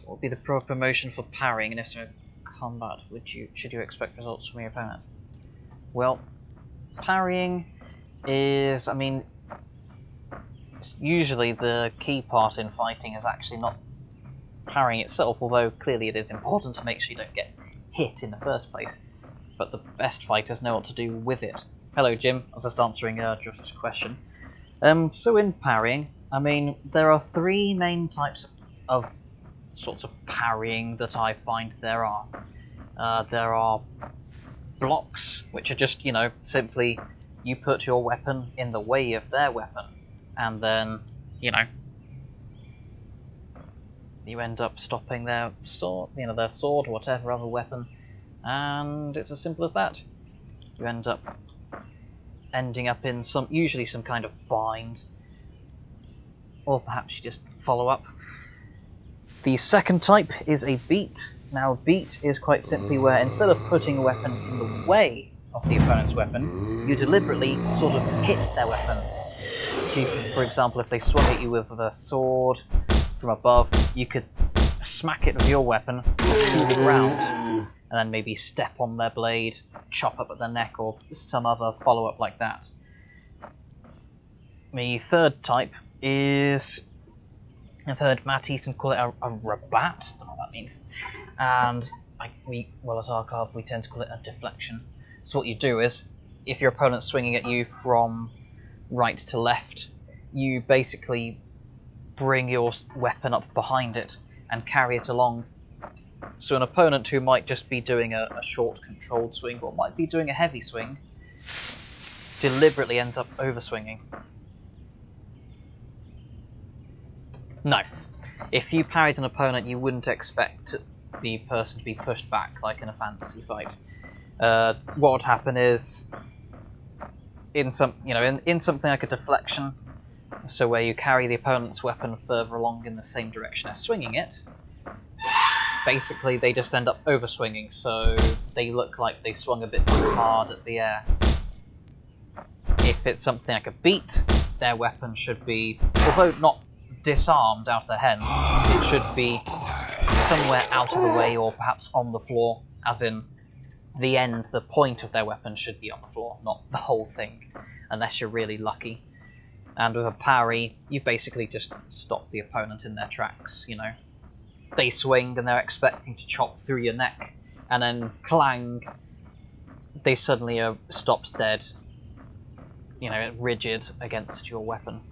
What would be the proper motion for parrying in this combat? Should you expect results from your opponents? Well, parrying is, I mean, usually the key part in fighting is actually not parrying itself, although clearly it is important to make sure you don't get hit in the first place. But the best fighters know what to do with it. Hello, Jim. I was just answering Josh's question. So in parrying, I mean, there are three main types of sorts of parrying that I find there are. There are blocks, which are just, you know, simply you put your weapon in the way of their weapon, and then, you know, you end up stopping their sword, their sword or whatever other weapon, and it's as simple as that. You end up ending up in usually some kind of bind, or perhaps you just follow up. The second type is a beat. Now, beat is quite simply where instead of putting a weapon in the way of the opponent's weapon, you deliberately sort of hit their weapon. So you, for example, if they swung at you with a sword from above, you could smack it with your weapon to the ground, and then maybe step on their blade, chop up at their neck, or some other follow-up like that. The third type is, I've heard Matt Easton call it a rabat, don't know what that means, and as Archive, we tend to call it a deflection. So what you do is, if your opponent's swinging at you from right to left, you basically bring your weapon up behind it and carry it along. So an opponent who might just be doing a short controlled swing, or might be doing a heavy swing, deliberately ends up overswinging. No. If you parried an opponent, you wouldn't expect the person to be pushed back like in a fantasy fight. What would happen is, in something like a deflection, so where you carry the opponent's weapon further along in the same direction as swinging it, basically they just end up overswinging, so they look like they swung a bit too hard at the air. If it's something like a beat, their weapon should be, although not disarmed out of the hand, it should be somewhere out of the way, or perhaps on the floor, as in the point of their weapon should be on the floor, not the whole thing, unless you're really lucky. And with a parry, you basically just stop the opponent in their tracks, you know. They swing and they're expecting to chop through your neck, and then clang, they suddenly are stopped dead, you know, rigid against your weapon.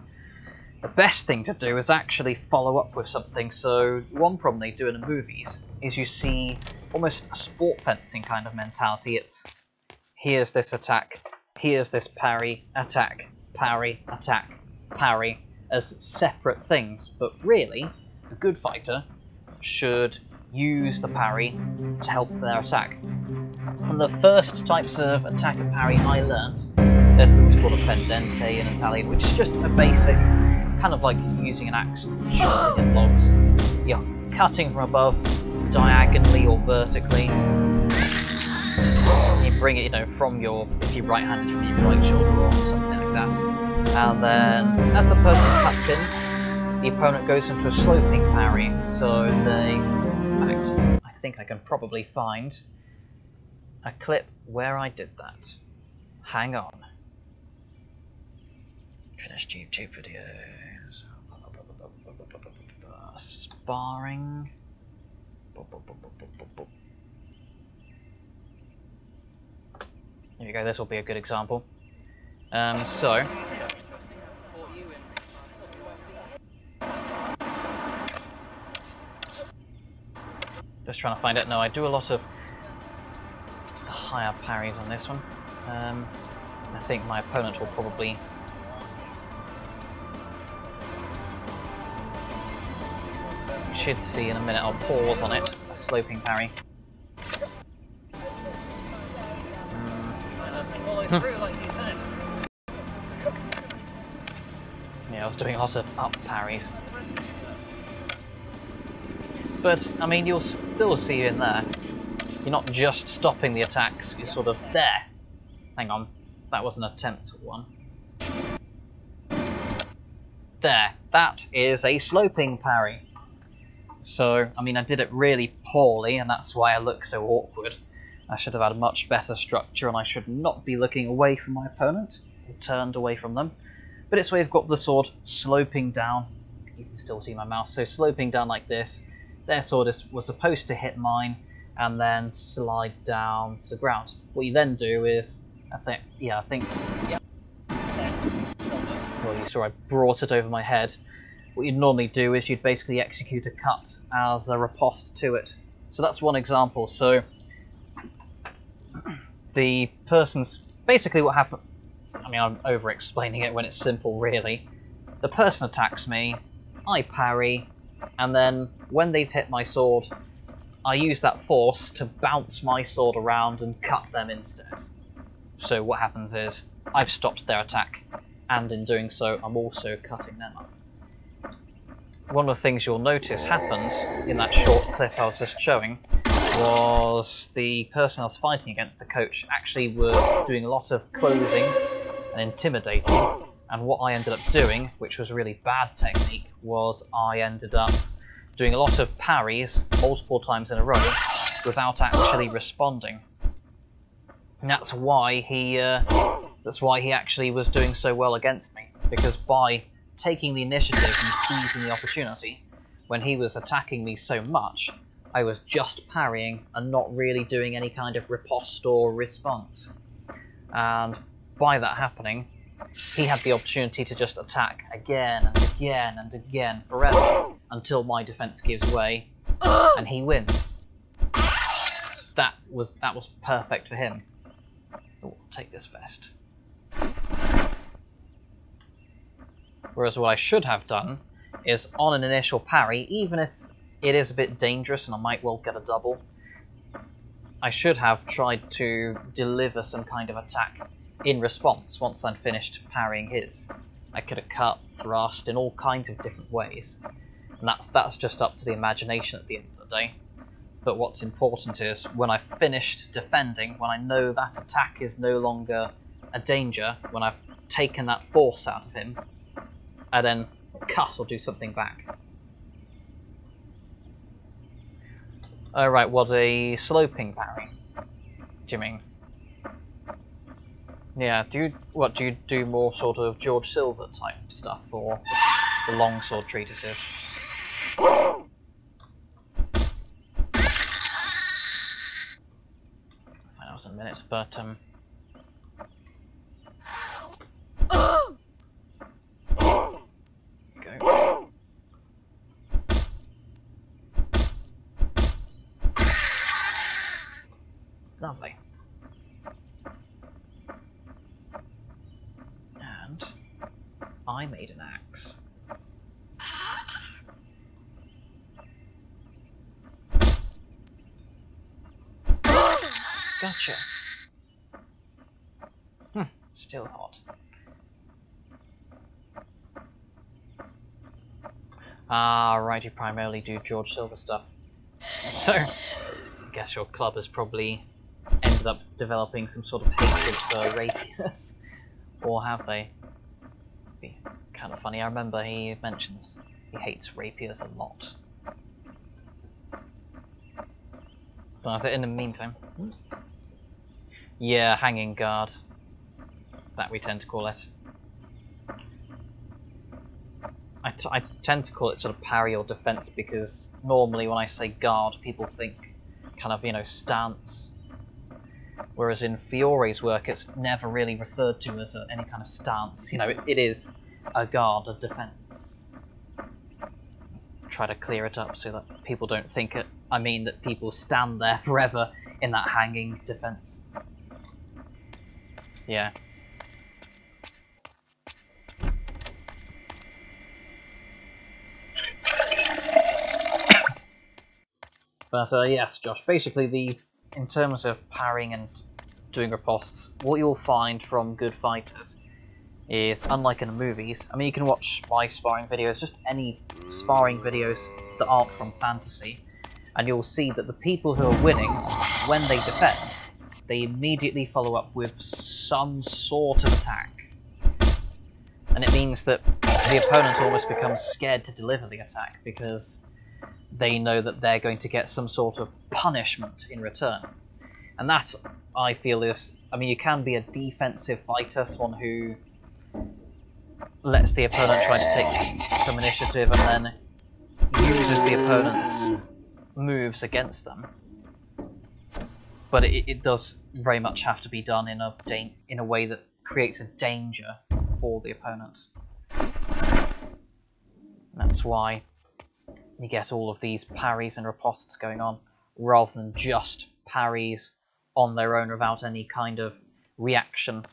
The best thing to do is actually follow up with something. So one problem they do in the movies is you see almost a sport fencing kind of mentality. It's, here's this attack, here's this parry, attack, parry, attack, parry, as separate things. But really, a good fighter should use the parry to help their attack. And the first types of attack and parry I learned, there's things called a pendente in Italian, which is just a basic, kind of like using an axe chopping at logs. You cutting from above, diagonally or vertically. You bring it, you know, from your, if you're right-handed, from your right shoulder or something like that. And then, as the person cuts in, the opponent goes into a sloping parry. So they, in fact, I think I can probably find a clip where I did that. Hang on. Finished YouTube videos. Sparring. Here we go, this will be a good example. So. Just trying to find it. No, I do a lot of higher parries on this one. I think my opponent will probably... You should see in a minute, I'll pause on it, a sloping parry. Yeah, I was doing a lot of up parries. But, I mean, you'll still see in there, you're not just stopping the attacks, you're sort of there. Hang on, that was an attempt at one. There, that is a sloping parry. So, I mean, I did it really poorly, and that's why I look so awkward. I should have had a much better structure, and I should not be looking away from my opponent, or turned away from them. But it's where you've got the sword sloping down. You can still see my mouse, so sloping down like this. Their sword was supposed to hit mine, and then slide down to the ground. What you then do is, I think, well, you saw I brought it over my head. What you'd normally do is you'd basically execute a cut as a riposte to it. So that's one example. So the person's, basically what happened, I mean, I'm over-explaining it when it's simple, really. The person attacks me, I parry, and then when they've hit my sword, I use that force to bounce my sword around and cut them instead. So what happens is, I've stopped their attack, and in doing so, I'm also cutting them up. One of the things you'll notice happened in that short clip I was just showing was the person I was fighting against, the coach, actually was doing a lot of closing and intimidating, and what I ended up doing, which was really bad technique, was I ended up doing a lot of parries multiple times in a row without actually responding. And that's why he actually was doing so well against me, because by taking the initiative and seizing the opportunity, when he was attacking me so much, I was just parrying and not really doing any kind of riposte or response. And by that happening, he had the opportunity to just attack again and again and again forever until my defense gives way and he wins. That was perfect for him. Oh, take this vest. Whereas what I should have done is, on an initial parry, even if it is a bit dangerous and I might well get a double, I should have tried to deliver some kind of attack in response once I'd finished parrying his. I could have cut, thrust in all kinds of different ways, and that's just up to the imagination at the end of the day. But what's important is, when I've finished defending, when I know that attack is no longer a danger, when I've taken that force out of him, I then cut or do something back. Alright, what a sloping parry. Do you mean? Yeah, do you do more sort of George Silver type stuff, or the longsword treatises? I'll find out in a minute, but go. Lovely. And I made an axe. Gotcha. Still hot. Ah, right, you primarily do George Silver stuff. So, I guess your club has probably ended up developing some sort of hatred for rapiers. Or have they? Be kind of funny. I remember he mentions he hates rapiers a lot. But in the meantime... Yeah, hanging guard. That we tend to call it. I tend to call it sort of parry or defense because normally when I say guard, people think kind of, you know, stance. Whereas in Fiore's work, it's never really referred to as any kind of stance. You know, it is a guard, a defense. Try to clear it up so that people don't think it. I mean that people stand there forever in that hanging defense. Yeah. But yes, Josh, basically in terms of parrying and doing ripostes, what you'll find from good fighters is, unlike in the movies, I mean you can watch my sparring videos, just any sparring videos that aren't from fantasy, and you'll see that the people who are winning, when they defend, they immediately follow up with some sort of attack. And it means that the opponent almost becomes scared to deliver the attack, because they know that they're going to get some sort of punishment in return. And that, I feel, is... I mean, you can be a defensive fighter, someone who lets the opponent try to take some initiative and then uses the opponent's moves against them. But it does very much have to be done in a way that creates a danger for the opponent. And that's why you get all of these parries and ripostes going on, rather than just parries on their own without any kind of reaction.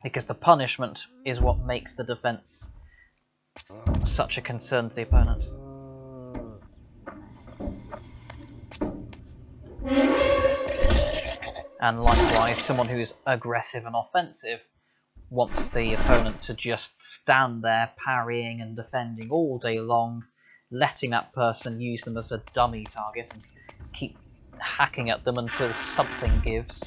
Because the punishment is what makes the defense such a concern to the opponent. And likewise, someone who's aggressive and offensive wants the opponent to just stand there parrying and defending all day long, letting that person use them as a dummy target and keep hacking at them until something gives.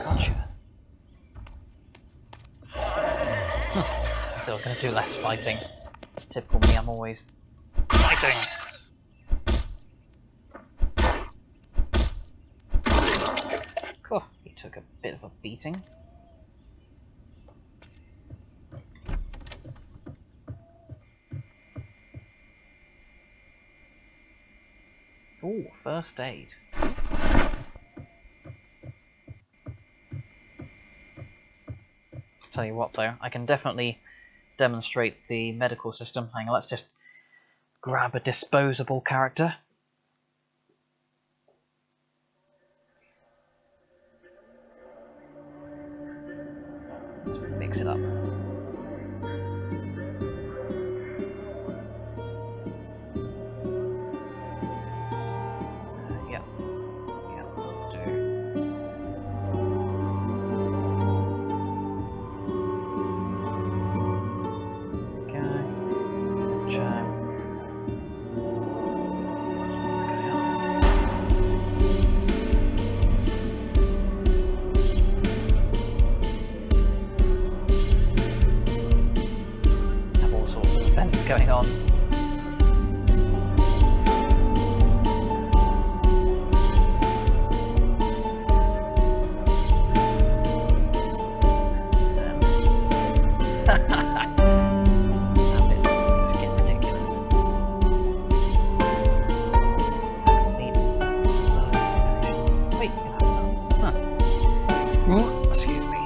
Gotcha. So we're going to do less fighting. Typical me, I'm always fighting. Cool, he took a bit of a beating. Ooh, first aid. Tell you what though, I can definitely demonstrate the medical system. Hang on, let's just grab a disposable character. Let's mix it up. Yeah, that'll do. Going on. It's getting ridiculous. Wait, huh. Ooh, excuse me.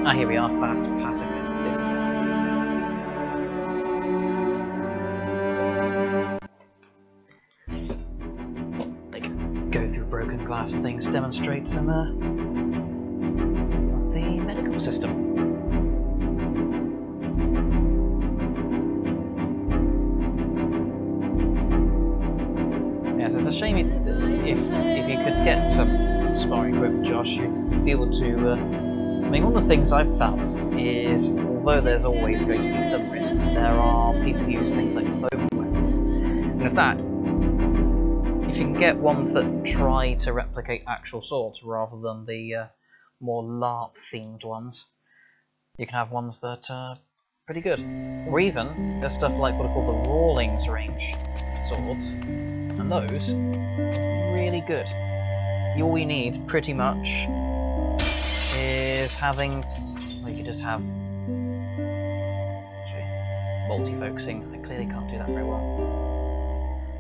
Ah, here we are, fast pacifist this time. They can go through broken glass and things, demonstrate some of the medical system. Yes, it's a shame if you could get some sparring equipment, Josh, you'd be able to. I mean, one of the things I've found is, although there's always going to be some risk, there are people who use things like foam weapons. And with that, if you can get ones that try to replicate actual swords rather than the more LARP-themed ones, you can have ones that are pretty good. Or even, there's stuff like what are called the Rawlings range swords, and those are really good. All you need, pretty much, is having, well, you just have multi-focusing. I clearly can't do that very well,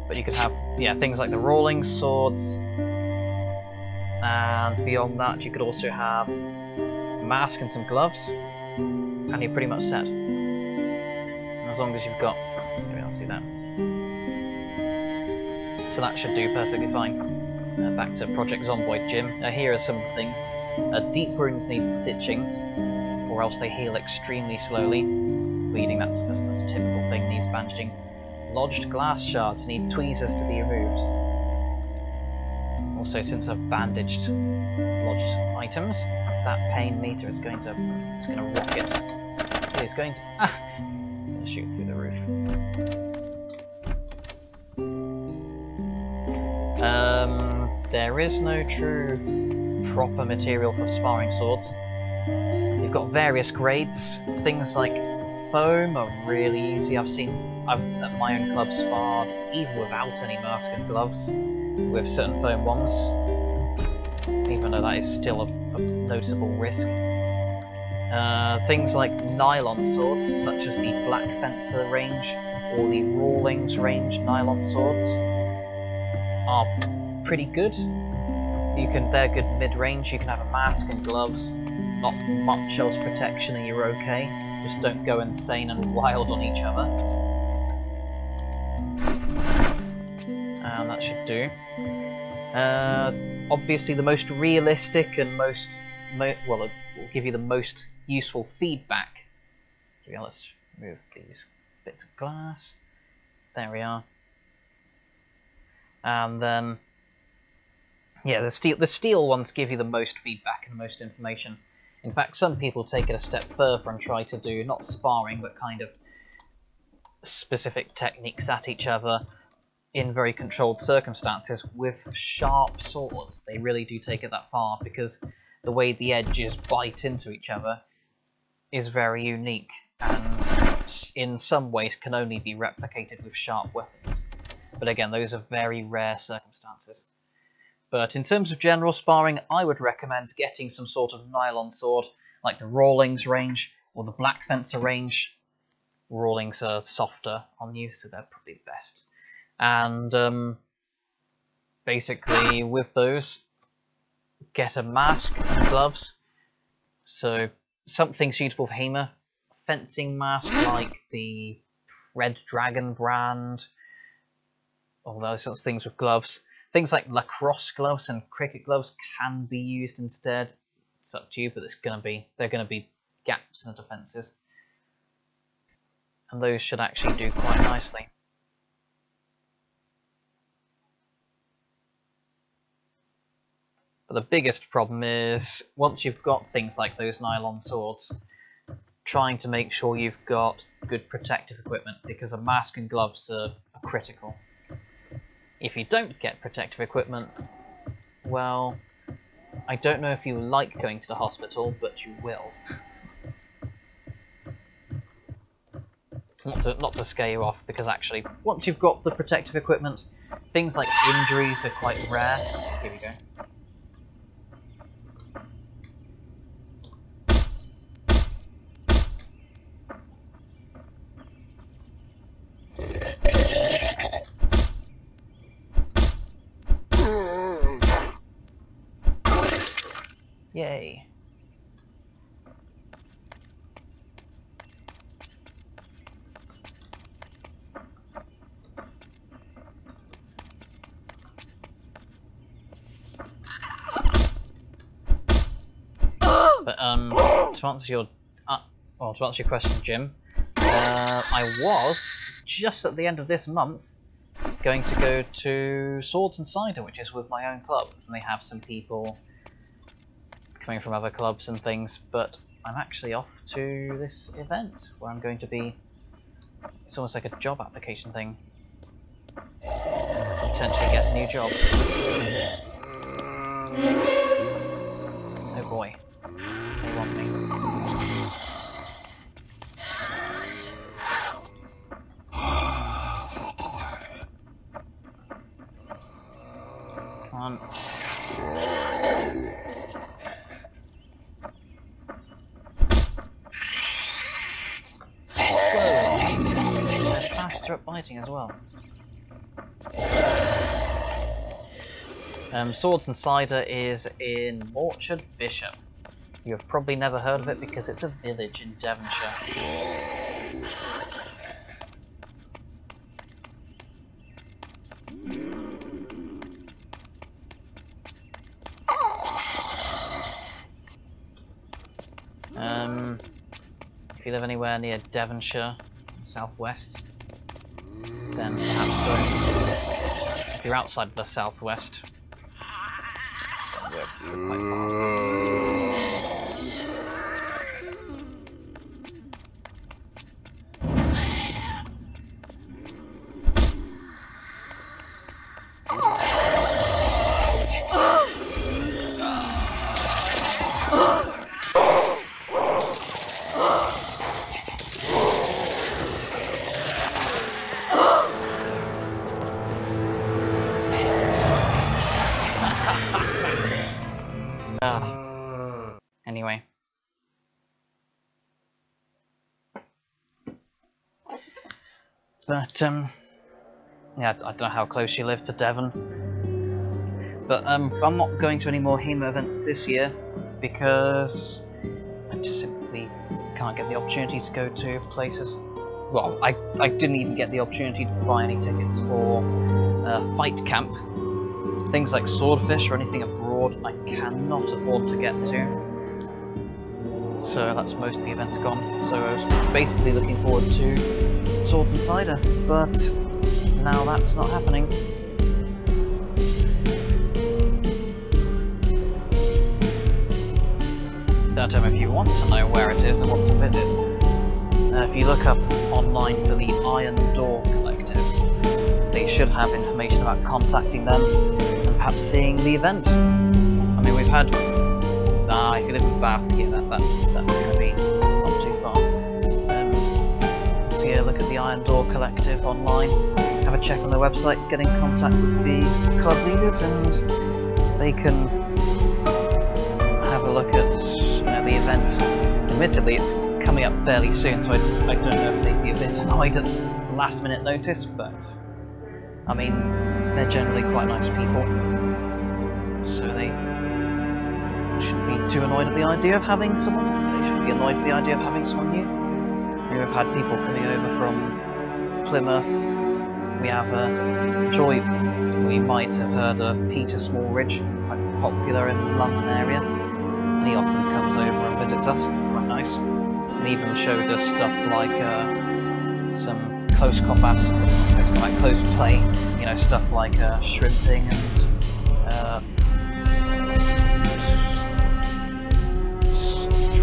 but you could have, yeah, things like the Rawling swords, and beyond that you could also have a mask and some gloves, and you're pretty much set. And as long as you've got, maybe I'll see that, so that should do perfectly fine. Back to Project Zomboid Gym. Here are some of the things. Deep wounds need stitching, or else they heal extremely slowly. Bleeding, that's a typical thing, needs bandaging. Lodged glass shards need tweezers to be removed. Also, since I've bandaged lodged items, that pain meter is going to rocket. It is going to shoot through the roof. There is no true proper material for sparring swords. You've got various grades. Things like foam are really easy. I've at my own club sparred even without any mask and gloves with certain foam ones, even though that is still a noticeable risk. Things like nylon swords, such as the Black Fencer range or the Rawlings range nylon swords, are pretty good. They're good mid-range. You can have a mask and gloves, not much else protection, and you're okay. Just don't go insane and wild on each other. And that should do. Obviously, the most realistic and well, it will give you the most useful feedback. So let's remove these bits of glass. There we are. And then, yeah, the steel ones give you the most feedback and the most information. In fact, some people take it a step further and try to do not sparring, but kind of specific techniques at each other in very controlled circumstances with sharp swords. They really do take it that far, because the way the edges bite into each other is very unique, and in some ways can only be replicated with sharp weapons. But again, those are very rare circumstances. But in terms of general sparring, I would recommend getting some sort of nylon sword, like the Rawlings range or the Black Fencer range. Rawlings are softer on you, so they're probably the best. And basically, with those, get a mask and gloves. So something suitable for HEMA. Fencing mask like the Red Dragon brand, all those sorts of things with gloves. Things like lacrosse gloves and cricket gloves can be used instead. It's up to you, but they're going to be gaps in the defences, and those should actually do quite nicely. But the biggest problem is, once you've got things like those nylon swords, trying to make sure you've got good protective equipment, because a mask and gloves are critical. If you don't get protective equipment, well, I don't know if you like going to the hospital, but you will. Not to scare you off, because actually, once you've got the protective equipment, things like injuries are quite rare. Here we go. Yay. to answer your question, Jim, I was just at the end of this month going to go to Swords and Cider, which is with my own club, and they have some people coming from other clubs and things, but I'm actually off to this event where I'm going to be. It's almost like a job application thing. Potentially get a new job. Oh boy, they want me. Come on. They're faster at biting as well. Swords and Cider is in Morchard Bishop. You have probably never heard of it because it's a village in Devonshire. If you live anywhere near Devonshire, southwest, then perhaps so. If you're outside of the southwest, then we're quite far. Anyway. But, yeah, I don't know how close you live to Devon. But, I'm not going to any more HEMA events this year because I just simply can't get the opportunity to go to places. Well, I didn't even get the opportunity to buy any tickets for Fight Camp. Things like Swordfish or anything abroad I cannot afford to get to. So that's most of the events gone. So I was basically looking forward to Swords and Cider, but now that's not happening. I don't know if you want to know where it is and want to visit. If you look up online for the Iron Door Collective, they should have information about contacting them and perhaps seeing the event. I mean, we've had... if you live in Bath, yeah, that's going to be not too far. So yeah, look at the Iron Door Collective online, have a check on their website, get in contact with the club leaders, and they can have a look at the event. Admittedly, it's coming up fairly soon, so I don't know if they'd be a bit annoyed at last minute notice, but I mean, they're generally quite nice people, so they shouldn't be too annoyed at the idea of having someone. They shouldn't be annoyed at the idea of having someone new. We've had people coming over from Plymouth. We have Joy. We might have heard of Peter Smallridge, quite popular in the London area. And he often comes over and visits us. Quite nice. And even showed us stuff like some close combat, like close play. You know, stuff like shrimping and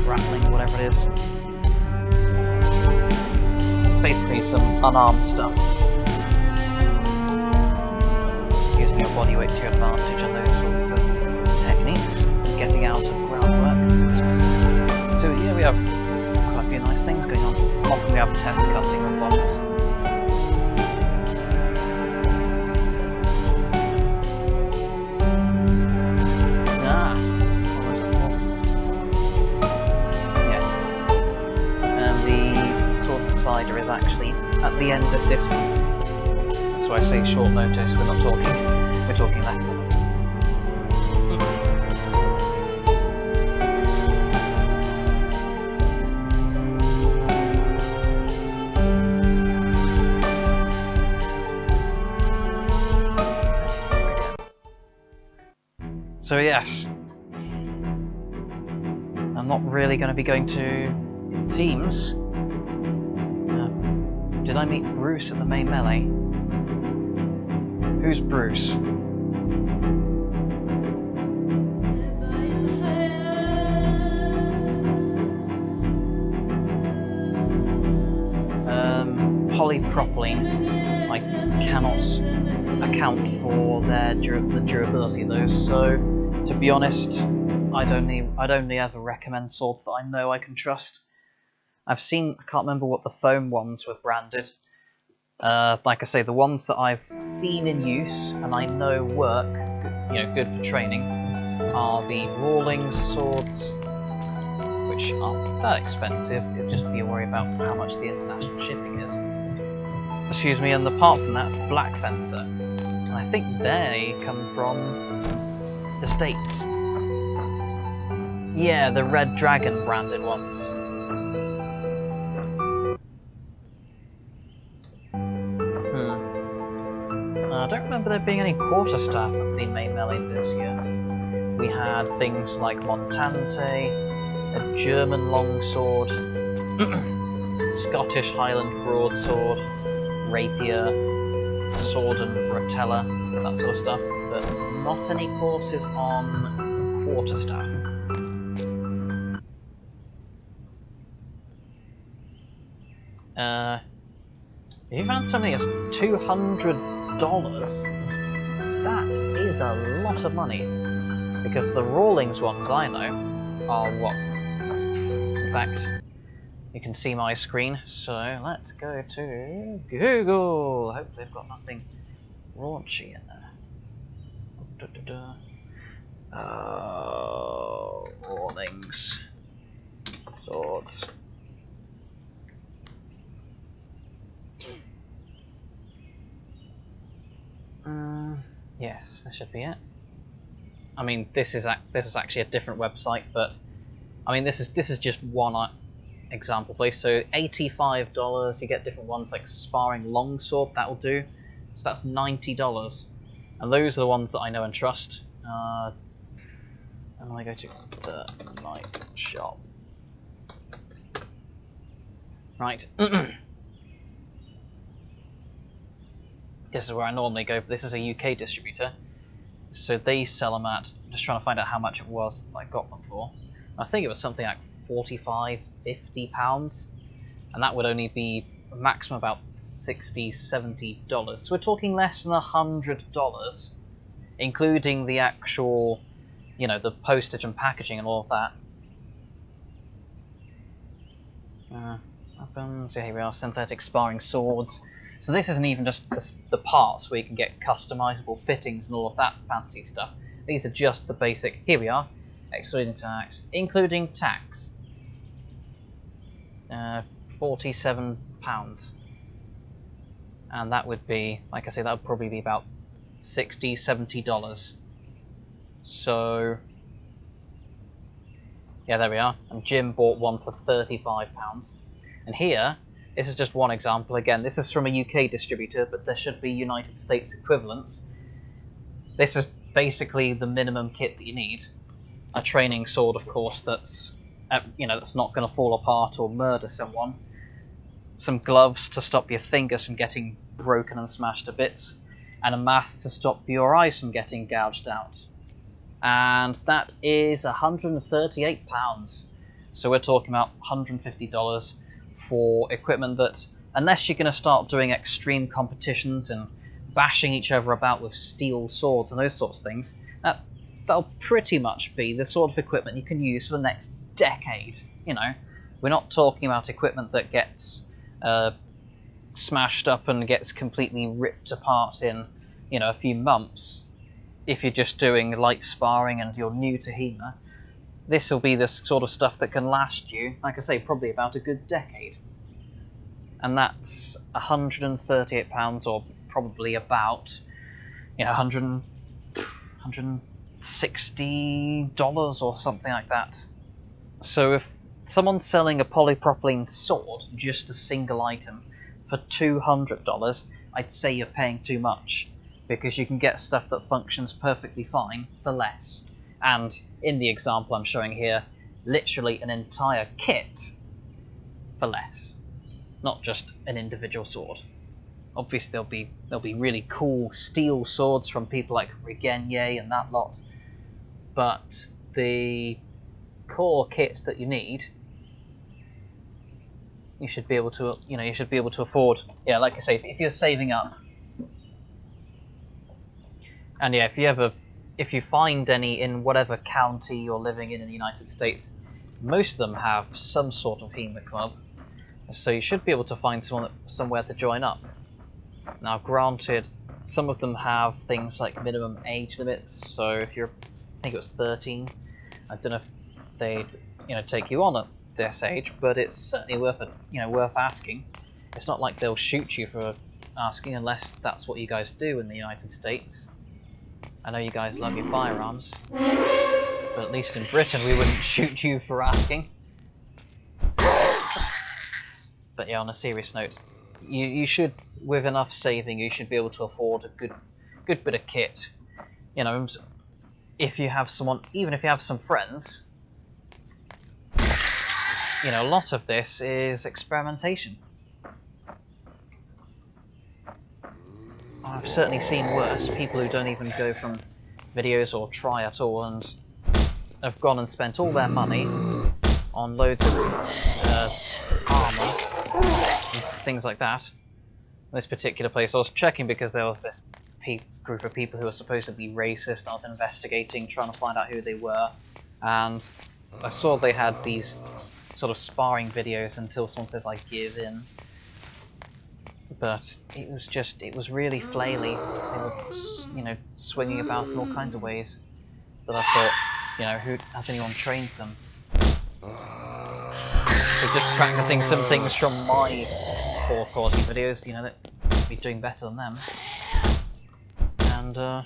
rattling, whatever it is. Basically some unarmed stuff. Using your body weight to your advantage and those sorts of techniques. Getting out of groundwork. So yeah, we have quite a few nice things going on. Often we have test cutting of bottles. Is actually at the end of this month. That's why I say short notice. We're talking less than a month. So yes, I'm not really going to be going to, it seems. Did I meet Bruce at the main melee? Who's Bruce? Polypropylene. I cannot account for the durability of those, so to be honest, I'd only ever recommend swords that I know I can trust. I can't remember what the foam ones were branded. Like I say, the ones that I've seen in use and I know work, good for training, are the Rawlings swords, which aren't that expensive. It'd just be a worry about how much the international shipping is. Excuse me, and apart from that, Black Fencer. And I think they come from the States. Yeah, the Red Dragon branded ones. I don't remember there being any quarterstaff at the main melee this year. We had things like Montante, a German longsword, Scottish Highland broadsword, rapier, sword and rotella, that sort of stuff, but not any courses on quarterstaff. If you found something that's $200, that is a lot of money, because the Rawlings ones I know are what? In fact, you can see my screen, so let's go to Google. Hopefully I've got nothing raunchy in there. Rawlings swords. Yes, this should be it. I mean, this is actually a different website, but I mean, this is just one example place. So $85, you get different ones like Sparring Longsword, that'll do. So that's $90, and those are the ones that I know and trust. And I go to the night shop. Right. This is where I normally go, but this is a UK distributor, so they sell them at, I'm just trying to find out how much it was that I got them for. I think it was something like £45, £50, and that would only be a maximum about $60, $70. So we're talking less than $100, including the actual, the postage and packaging and all of that. Weapons, yeah, here we are, synthetic sparring swords. So this isn't even just the parts where you can get customizable fittings and all of that fancy stuff. These are just the basic, here we are, excluding tax, including tax. £47. And that would be, like I say, that would probably be about $60, $70. So, yeah, there we are. And Jim bought one for £35. And here, this is just one example. Again, this is from a UK distributor, but there should be United States equivalents. This is basically the minimum kit that you need. A training sword, of course, that's that's not going to fall apart or murder someone. Some gloves to stop your fingers from getting broken and smashed to bits, and a mask to stop your eyes from getting gouged out. And that is £138. So we're talking about $150 for equipment that, unless you're going to start doing extreme competitions and bashing each other about with steel swords and those sorts of things, that'll pretty much be the sort of equipment you can use for the next decade. We're not talking about equipment that gets smashed up and gets completely ripped apart in a few months. If you're just doing light sparring and you're new to HEMA, this will be the sort of stuff that can last you, like I say, probably about a good decade. And that's £138, or probably about $160 or something like that. So if someone's selling a polypropylene sword, just a single item, for $200, I'd say you're paying too much, because you can get stuff that functions perfectly fine for less. And in the example I'm showing here, literally an entire kit for less, not just an individual sword. Obviously there'll be really cool steel swords from people like Genie and that lot, but the core kit that you need, you should be able to, you should be able to afford. Yeah, like I say, if you're saving up, and yeah, if you find any in whatever county you're living in the United States, most of them have some sort of HEMA club, so you should be able to find somewhere to join up. Now, granted, some of them have things like minimum age limits, so if you're, I think it was 13, I don't know if they'd, take you on at this age, but it's certainly worth asking. It's not like they'll shoot you for asking, unless that's what you guys do in the United States. I know you guys love your firearms, but at least in Britain we wouldn't shoot you for asking. But yeah, on a serious note, you should, with enough saving, you should be able to afford a good bit of kit. If you have someone, even if you have some friends, a lot of this is experimentation. I've certainly seen worse, people who don't even go from videos or try at all and have gone and spent all their money on loads of armour and things like that. In this particular place, I was checking because there was this group of people who were supposedly racist, and I was investigating, trying to find out who they were, and I saw they had these sort of sparring videos until someone says I give in. But it was really flaily. They were, swinging about in all kinds of ways. That I thought, who has anyone trained them? They're just practicing some things from my poor quality videos, that would be doing better than them. And that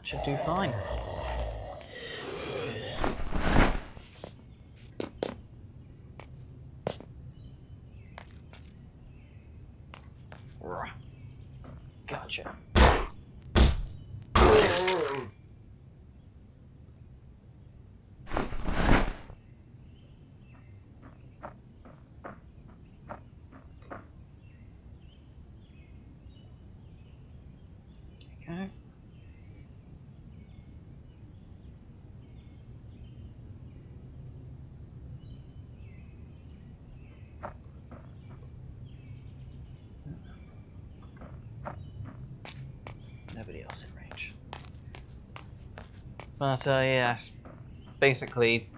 should do fine. Gotcha. Okay. Nobody else in range. But yes, basically,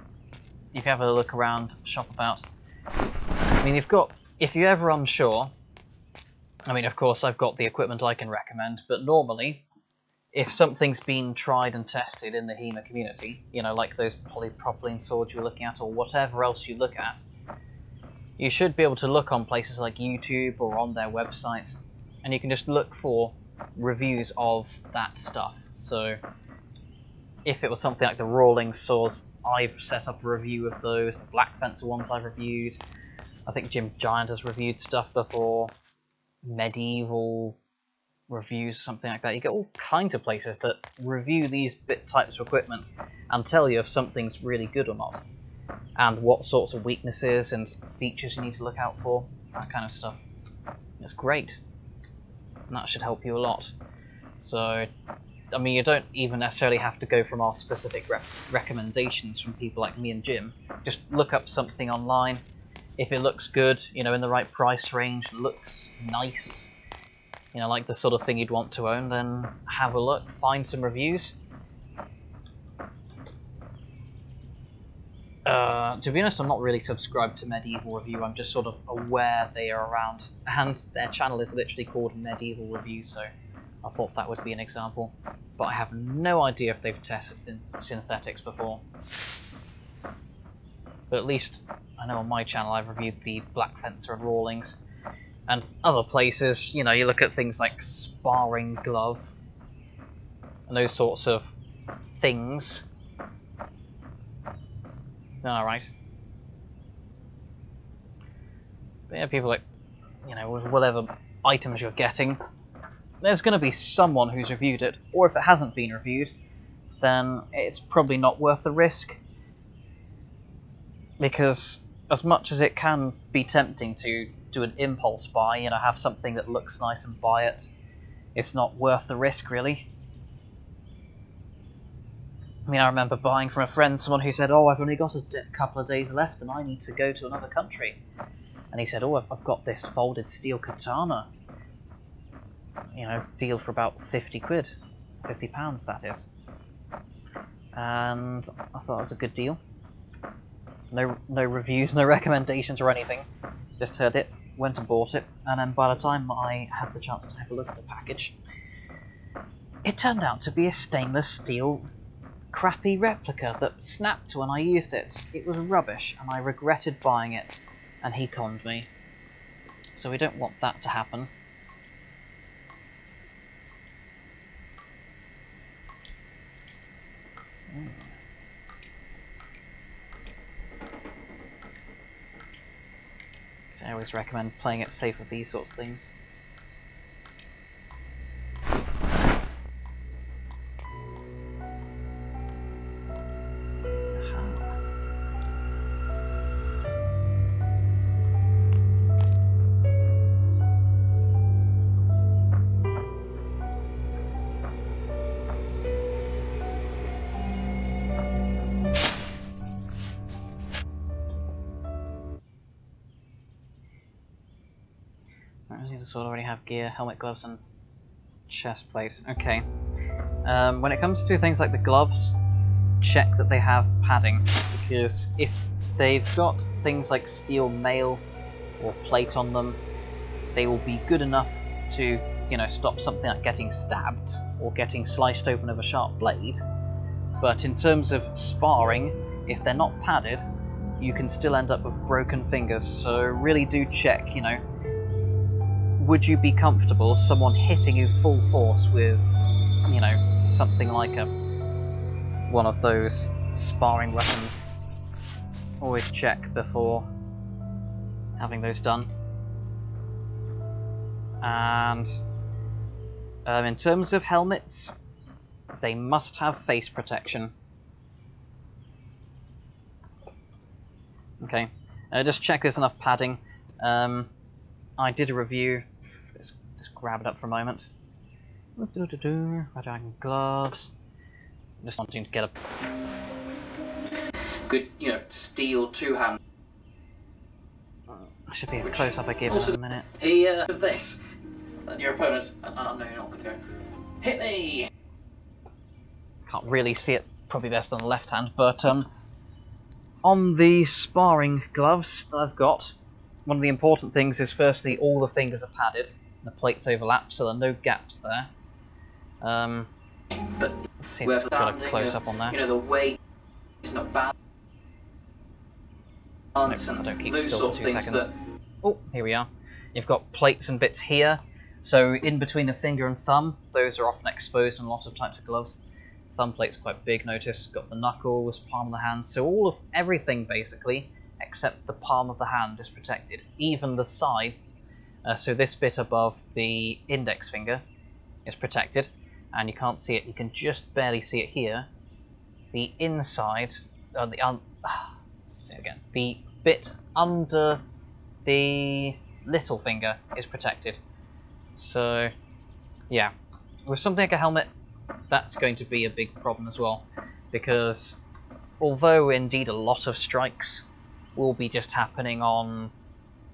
if you have a look around, shop about. I mean, if you're ever unsure, I mean, of course, I've got the equipment I can recommend, but normally, if something's been tried and tested in the HEMA community, like those polypropylene swords you're looking at, or whatever else you look at, you should be able to look on places like YouTube or on their websites, and you can just look for reviews of that stuff. So if it was something like the Rawling swords, I've set up a review of those. The Black Fencer ones I've reviewed. I think Jim Giant has reviewed stuff before. Medieval reviews, something like that. You get all kinds of places that review these types of equipment and tell you if something's really good or not, and what sorts of weaknesses and features you need to look out for, that kind of stuff. It's great. And that should help you a lot. So, I mean, you don't even necessarily have to go from our specific recommendations from people like me and Jim. Just look up something online. If it looks good, in the right price range, looks nice, like the sort of thing you'd want to own, then have a look, find some reviews. To be honest, I'm not really subscribed to Medieval Review, I'm just sort of aware they are around, and their channel is literally called Medieval Review, so I thought that would be an example. But I have no idea if they've tested synthetics before. But at least, I know on my channel I've reviewed the Black Fencer and Rawlings, and other places, you look at things like Sparring Glove, and those sorts of things. Alright. But yeah, people like, with whatever items you're getting, there's going to be someone who's reviewed it, or if it hasn't been reviewed, then it's probably not worth the risk. Because as much as it can be tempting to do an impulse buy, you know, have something that looks nice and buy it, it's not worth the risk, really. I mean, I remember buying from a friend someone who said, "Oh, I've only got a couple of days left and I need to go to another country." And he said, "Oh, I've got this folded steel katana. You know, deal for about 50 quid. £50, that is." And I thought it was a good deal. No reviews, no recommendations or anything. Just heard it, went and bought it, and then by the time I had the chance to have a look at the package, it turned out to be a stainless steel crappy replica that snapped when I used it. It was rubbish, and I regretted buying it, and he conned me. So we don't want that to happen. I always recommend playing it safe with these sorts of things. So I already have gear, helmet, gloves, and chest plate. Okay. When it comes to things like the gloves, check that they have padding, because if they've got things like steel mail or plate on them, they will be good enough to, you know, stop something like getting stabbed or getting sliced open with a sharp blade. But in terms of sparring, if they're not padded, you can still end up with broken fingers. So really do check, you know. Would you be comfortable someone hitting you full force with, you know, something like one of those sparring weapons? Always check before having those done. And in terms of helmets, they must have face protection. Okay, just check there's enough padding. I did a review. Let's just grab it up for a moment. Red gloves. Just wanting to get a good, you know, steel two-hand. Should be a close-up I give it in a minute. Here, this. And your opponent. No, you're not going to go. Hit me! Can't really see it. Probably best on the left hand, but on the sparring gloves that I've got, one of the important things is firstly all the fingers are padded, the plates overlap, so there are no gaps there. But let's see if we've got a close up on there. You know, the weight is not bad. Nope, I don't keep still for 2 seconds. Oh, here we are. You've got plates and bits here, so in between the finger and thumb, those are often exposed in a lot of types of gloves. Thumb plate's quite big, notice. Got the knuckles, palm of the hand, so all of everything basically, except the palm of the hand, is protected. Even the sides, so this bit above the index finger is protected, and you can't see it, you can just barely see it here. The inside, the bit under the little finger is protected. So, yeah, with something like a helmet, that's going to be a big problem as well, because although indeed a lot of strikes will be just happening on,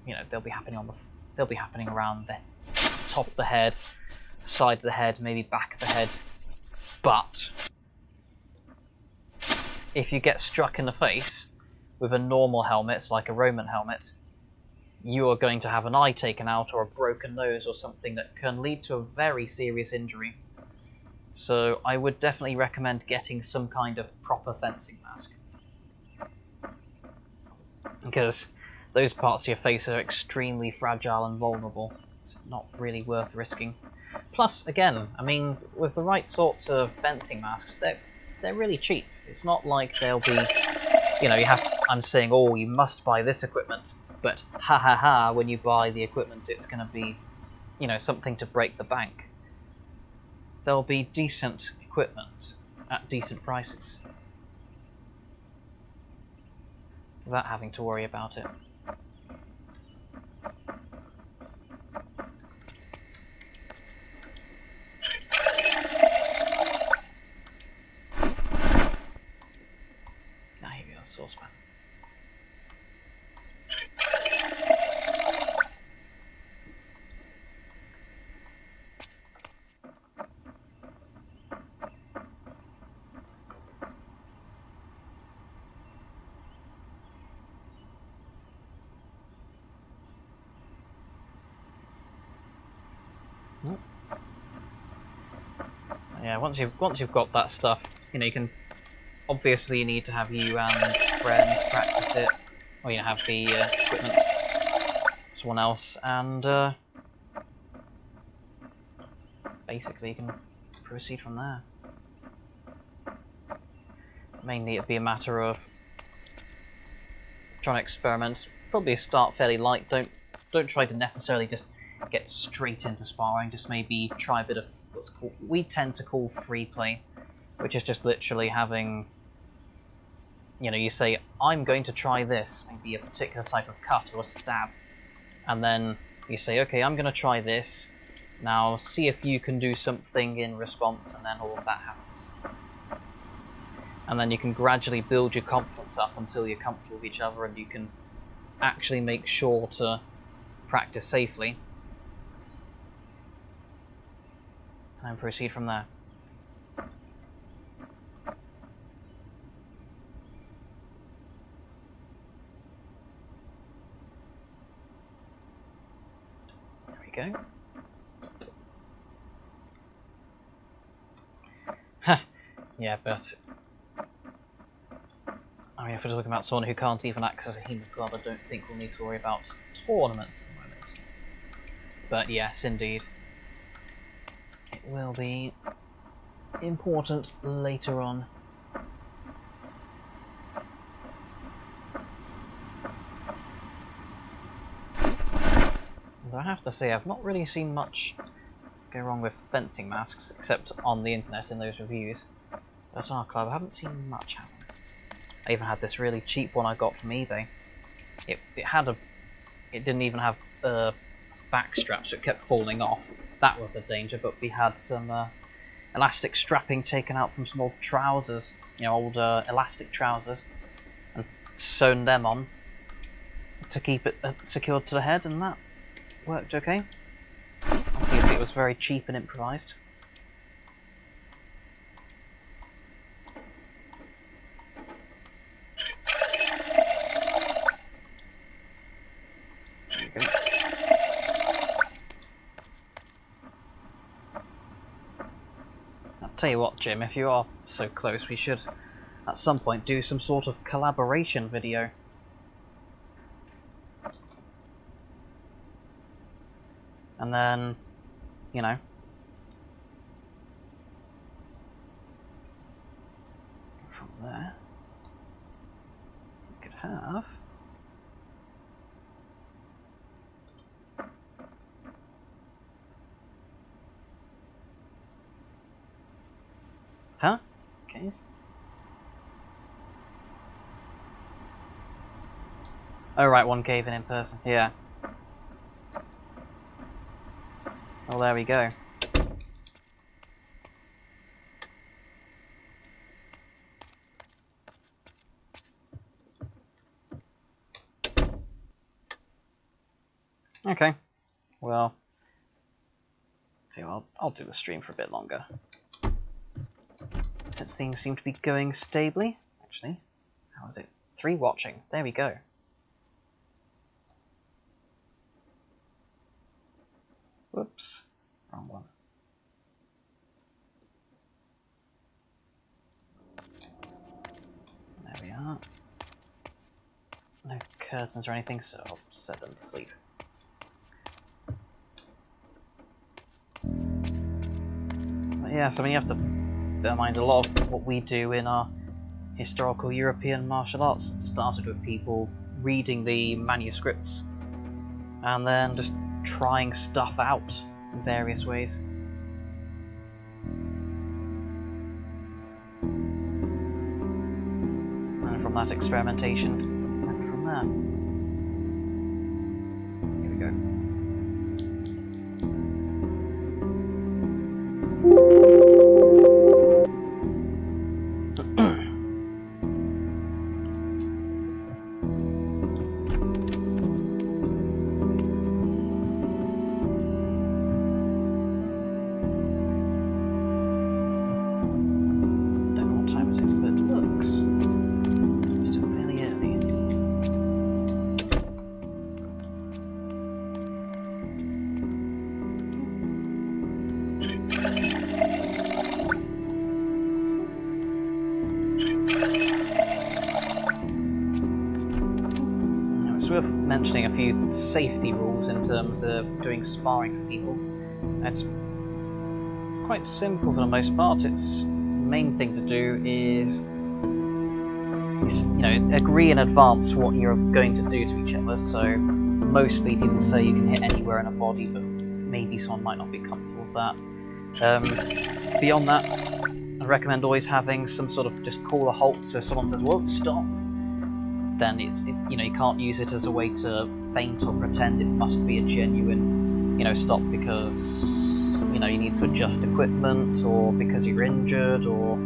you know, they'll be happening around the top of the head, side of the head, maybe back of the head, but if you get struck in the face with a normal helmet, like a Roman helmet, you are going to have an eye taken out or a broken nose or something that can lead to a very serious injury. So I would definitely recommend getting some kind of proper fencing mask, because those parts of your face are extremely fragile and vulnerable. It's not really worth risking. Plus, again, I mean, with the right sorts of fencing masks, they're really cheap. It's not like they'll be, you know, I'm saying, oh, you must buy this equipment, but ha ha ha, when you buy the equipment, it's going to be, you know, something to break the bank. there'll be decent equipment at decent prices without having to worry about it. Now here we go, saucepan. Yeah, once you've got that stuff, you know, you can obviously you need to have you and friend practice it, or you know, have the equipment, someone else, and basically you can proceed from there. Mainly it'd be a matter of trying to experiment. Probably start fairly light. Don't try to necessarily just get straight into sparring. Just maybe try a bit of what's called, we tend to call free play, which is just literally having, you know, you say, I'm going to try this, maybe a particular type of cut or a stab, and then you say, okay, I'm going to try this, now see if you can do something in response, and then all of that happens. And then you can gradually build your confidence up until you're comfortable with each other and you can actually make sure to practice safely. And proceed from there. There we go. Yeah, but I mean, if we're talking about someone who can't even access a HEMA club, I don't think we'll need to worry about tournaments at the moment. But yes, indeed. It will be important later on. Although I have to say, I've not really seen much go wrong with fencing masks, except on the internet in those reviews. But at our club, I haven't seen much happen. I even had this really cheap one I got from eBay. It didn't even have back straps, so it kept falling off. That was a danger, but we had some elastic strapping taken out from some old trousers, you know, old elastic trousers, and sewn them on to keep it secured to the head, and that worked okay. Obviously it was very cheap and improvised. Tell you what, Jim, if you are so close, we should at some point do some sort of collaboration video. And then, you know, from there, we could have huh? Okay. Oh right, one cave in person. Yeah. Well, there we go. Okay. Well, see, I'll do the stream for a bit longer. Since things seem to be going stably. Actually, how is it? 3 watching. There we go. Whoops. Wrong one. There we are. No curtains or anything, so I'll set them to sleep. But yeah, so I mean, you have to bear in mind a lot of what we do in our historical European martial arts started with people reading the manuscripts and then just trying stuff out in various ways. from that experimentation and from there. Here we go. Worth mentioning a few safety rules in terms of doing sparring with people. It's quite simple for the most part. It's the main thing to do is agree in advance what you're going to do to each other. So mostly people say you can hit anywhere in a body, but maybe someone might not be comfortable with that. Beyond that, I recommend always having some sort of just call a halt. So if someone says, "Well, stop," then you can't use it as a way to feint or pretend. It must be a genuine, stop because you need to adjust equipment, or because you're injured, or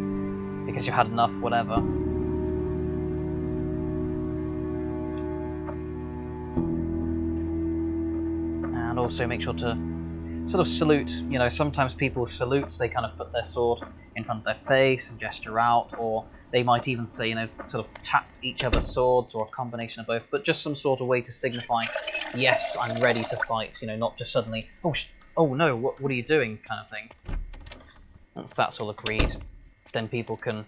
because you've had enough, whatever. And also make sure to sort of salute. Sometimes people salute, they kind of put their sword in front of their face and gesture out, or they might even say, sort of tap each other's swords, or a combination of both, but just some sort of way to signify, yes, I'm ready to fight, not just suddenly, oh no, what are you doing, kind of thing. Once that's all agreed, then people can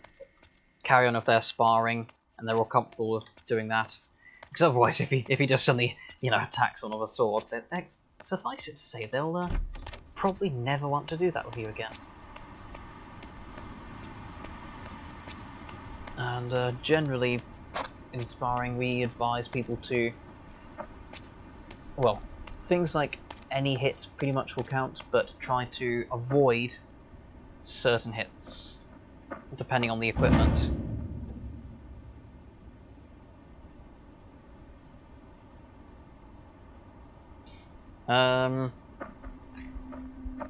carry on with their sparring, and they're all comfortable with doing that. Because otherwise, if he just suddenly, attacks on with a sword, suffice it to say, they'll probably never want to do that with you again. And generally, in sparring, we advise people to, well, things like any hit pretty much will count, but try to avoid certain hits, depending on the equipment.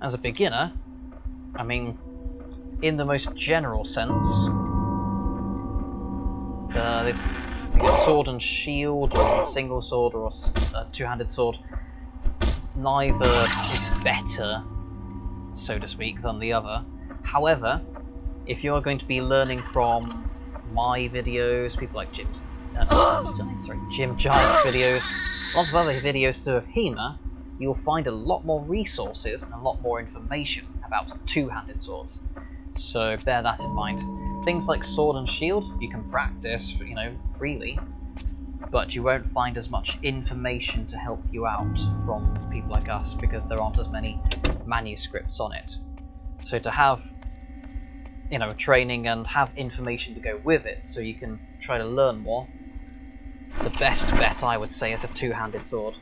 As a beginner, I mean, in the most general sense, this sword and shield, or a single sword, or a two-handed sword, neither is better, so to speak, than the other. However, if you're going to be learning from my videos, people like Jim Giant's videos, lots of other videos to HEMA, you'll find a lot more resources and a lot more information about two-handed swords. So bear that in mind. Things like sword and shield, you can practice, freely, but you won't find as much information to help you out from people like us, because there aren't as many manuscripts on it. So to have, training and have information to go with it, so you can try to learn more, the best bet, I would say, is a two-handed sword.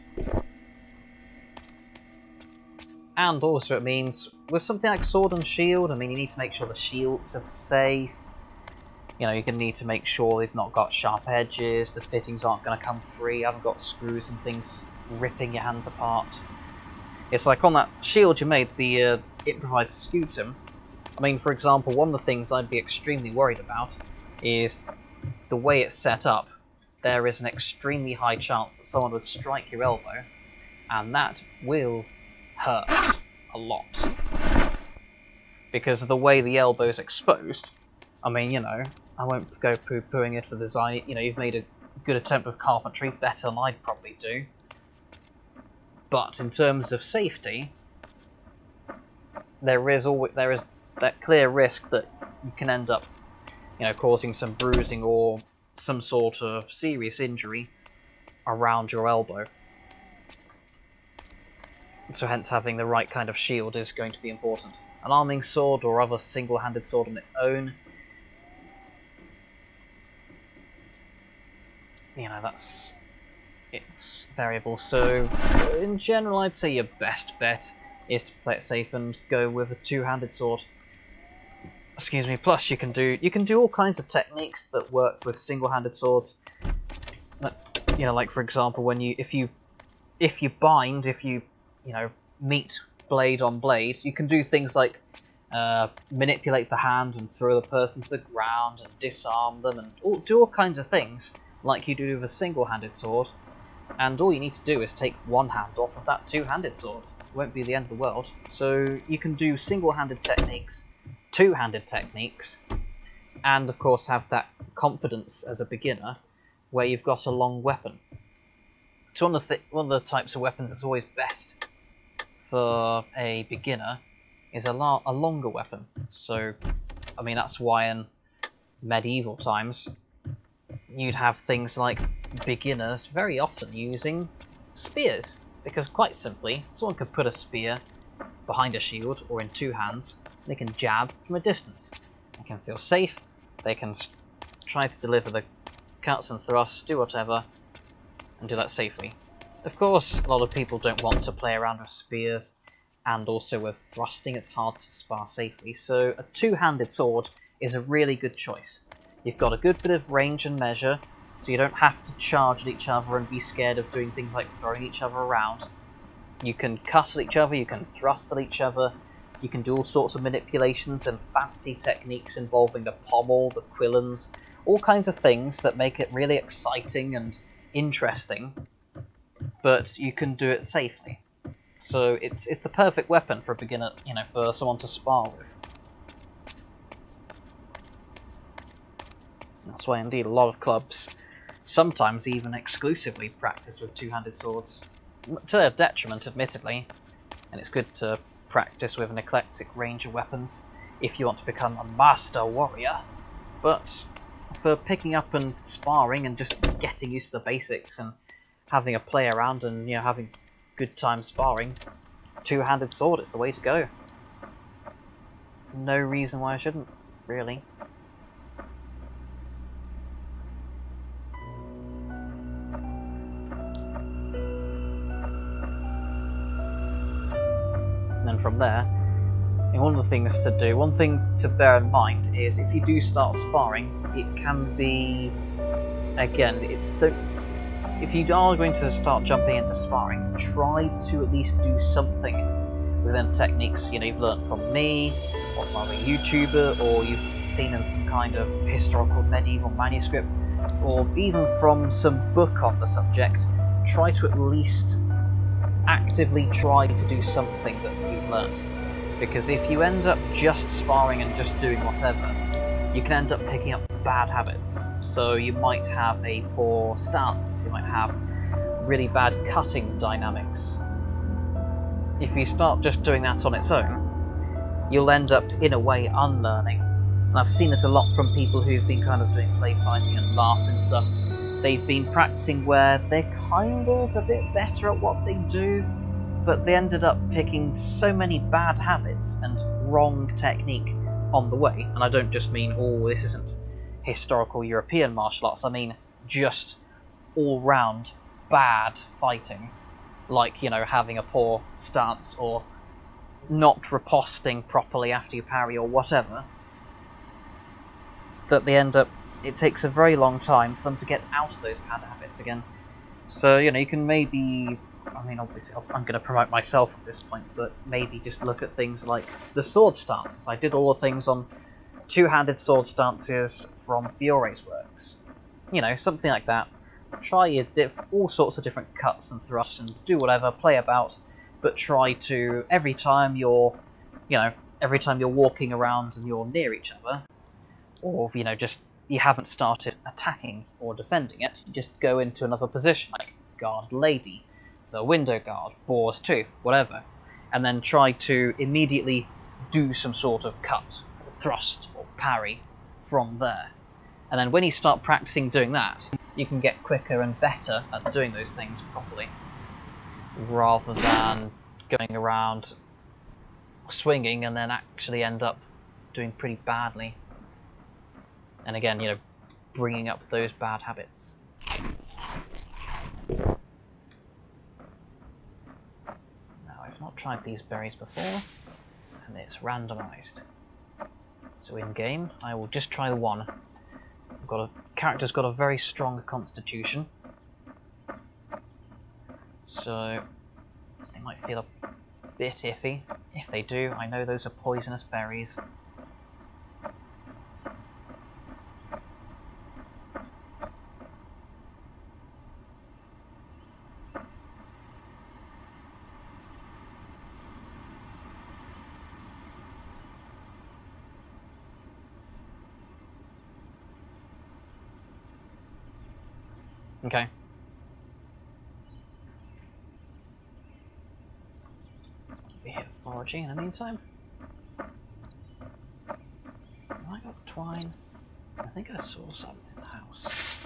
And also it means, with something like sword and shield, I mean, you need to make sure the shields are safe. You're going to need to make sure they've not got sharp edges, the fittings aren't going to come free, haven't got screws and things ripping your hands apart. It's like on that shield you made, the improvised scutum. I mean, for example, one of the things I'd be extremely worried about is the way it's set up. There is an extremely high chance that someone would strike your elbow, and that will hurt a lot. Because of the way the elbow is exposed. I mean, I won't go poo-pooing it for the design. You've made a good attempt with carpentry, better than I'd probably do. But in terms of safety, there is that clear risk that you can end up, causing some bruising or some sort of serious injury around your elbow. So hence having the right kind of shield is going to be important. An arming sword or other single-handed sword on its own, it's variable. So in general, I'd say your best bet is to play it safe and go with a two-handed sword. excuse me. Plus, you can do all kinds of techniques that work with single-handed swords. You know, like for example, when if you bind, you know, meet blade on blade, you can do things like manipulate the hand and throw the person to the ground and disarm them and do all kinds of things like you do with a single-handed sword. And all you need to do is take one hand off of that two-handed sword. It won't be the end of the world. So you can do single-handed techniques, two-handed techniques, and of course have that confidence as a beginner where you've got a long weapon. So one of the types of weapons that's always best for a beginner is a longer weapon. So, I mean, that's why in medieval times you'd have things like beginners very often using spears, because quite simply, someone could put a spear behind a shield or in two hands, they can jab from a distance. They can feel safe, they can try to deliver the cuts and thrusts, do whatever, and do that safely. Of course, a lot of people don't want to play around with spears, and also with thrusting, it's hard to spar safely, so a two-handed sword is a really good choice. You've got a good bit of range and measure, so you don't have to charge at each other and be scared of doing things like throwing each other around. You can cut at each other, you can thrust at each other, you can do all sorts of manipulations and fancy techniques involving the pommel, the quillons, all kinds of things that make it really exciting and interesting, but you can do it safely. So it's the perfect weapon for a beginner, you know, for someone to spar with. That's why indeed a lot of clubs, sometimes even exclusively, practice with two-handed swords. To their detriment, admittedly, and it's good to practice with an eclectic range of weapons if you want to become a master warrior. But for picking up and sparring and just getting used to the basics and having a play around and, you know, having good time sparring, two-handed sword is the way to go. There's no reason why I shouldn't, really. And from there, one of the things to do, one thing to bear in mind is if you do start sparring, it can be, again, if you are going to start jumping into sparring, try to at least do something within techniques, you know, you've learned from me, or from a YouTuber, or you've seen in some kind of historical medieval manuscript, or even from some book on the subject. Try to at least actively try to do something that you've learnt, because if you end up just sparring and just doing whatever, you can end up picking up bad habits. So you might have a poor stance, you might have really bad cutting dynamics. If you start just doing that on its own, you'll end up in a way unlearning. And I've seen this a lot from people who've been kind of doing play fighting and LARP and stuff. They've been practicing where they're kind of a bit better at what they do, but they ended up picking so many bad habits and wrong technique on the way. And I don't just mean, oh, this isn't historical European martial arts, I mean just all-round bad fighting. Like, you know, having a poor stance, or not riposting properly after you parry, or whatever. That they end up, it takes a very long time for them to get out of those bad habits again. So, you know, you can maybe, I mean, obviously, I'm going to promote myself at this point, but maybe just look at things like the sword stances. I did all the things on two-handed sword stances from Fiore's works. You know, something like that. Try all sorts of different cuts and thrusts and do whatever, play about, but try to, every time you're walking around and you're near each other, or, you know, just you haven't started attacking or defending it, you just go into another position, like guard lady, the window guard, boar's tooth, whatever, and then try to immediately do some sort of cut, or thrust, or parry from there. And then when you start practicing doing that, you can get quicker and better at doing those things properly, rather than going around swinging and then actually end up doing pretty badly. And again, you know, bringing up those bad habits. Now, I've not tried these berries before, and it's randomized. So in game, I will just try the one. Character's got a very strong constitution, so they might feel a bit iffy. If they do, I know those are poisonous berries. Okay. Be here foraging in the meantime. Have I got twine? I think I saw some in the house.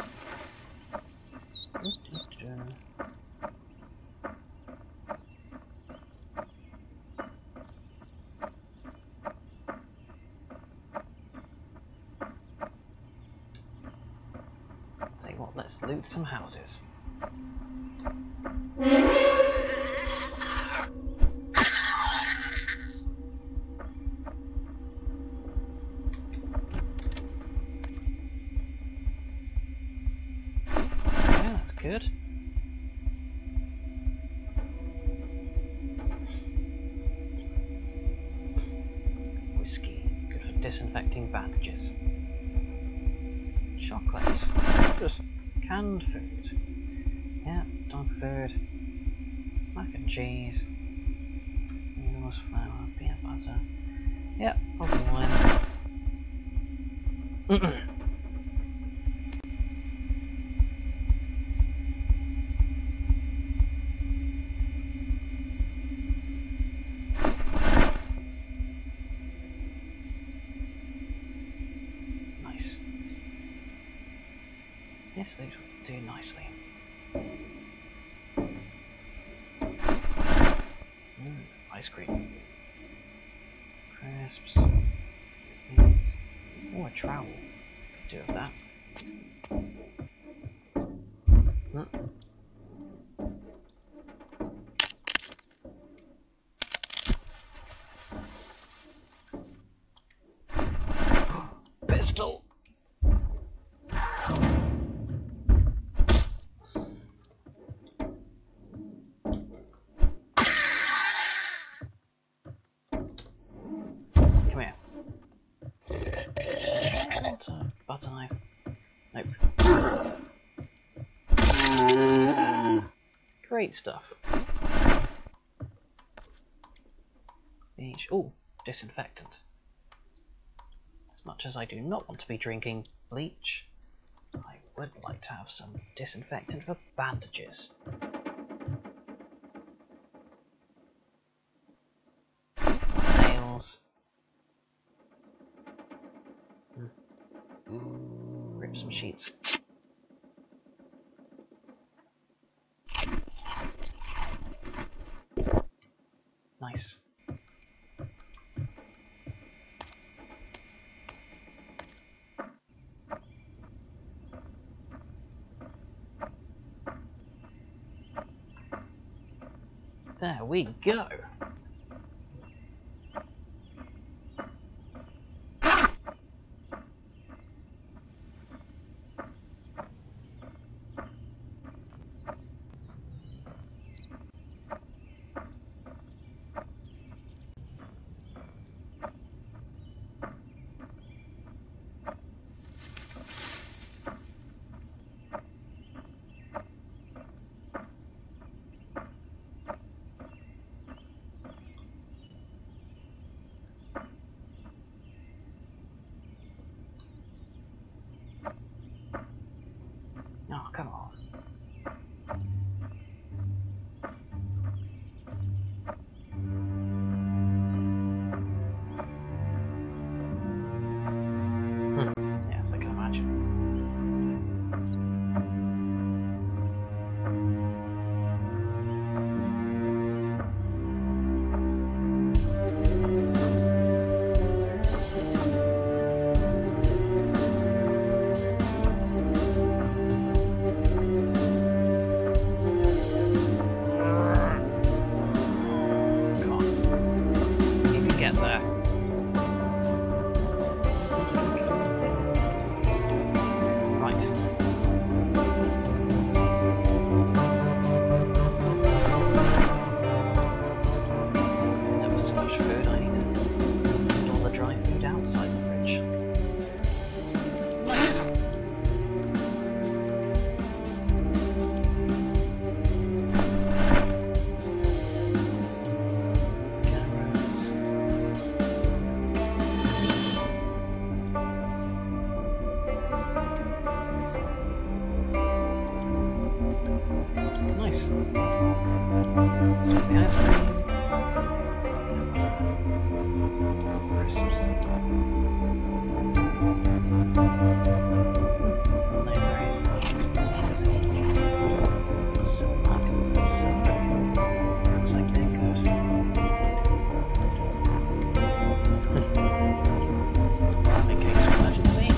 Tell you what, let's loot some houses. Good. Whiskey, good for disinfecting bandages. Chocolate, good. Canned food. Yeah, dog food. Mac and cheese. Noodles, flour, peanut butter. Yeah, olive wine. Yes, these will do nicely. Ice cream. Crisps. Seeds. Oh, a trowel. Could do with that. Pistol! Butter knife. Nope. Great stuff. Oh, disinfectant. As much as I do not want to be drinking bleach, I would like to have some disinfectant for bandages. Nails. Rip some sheets. Nice. There we go. So the ice cream. Crisps. Looks like they're good. In case of emergency.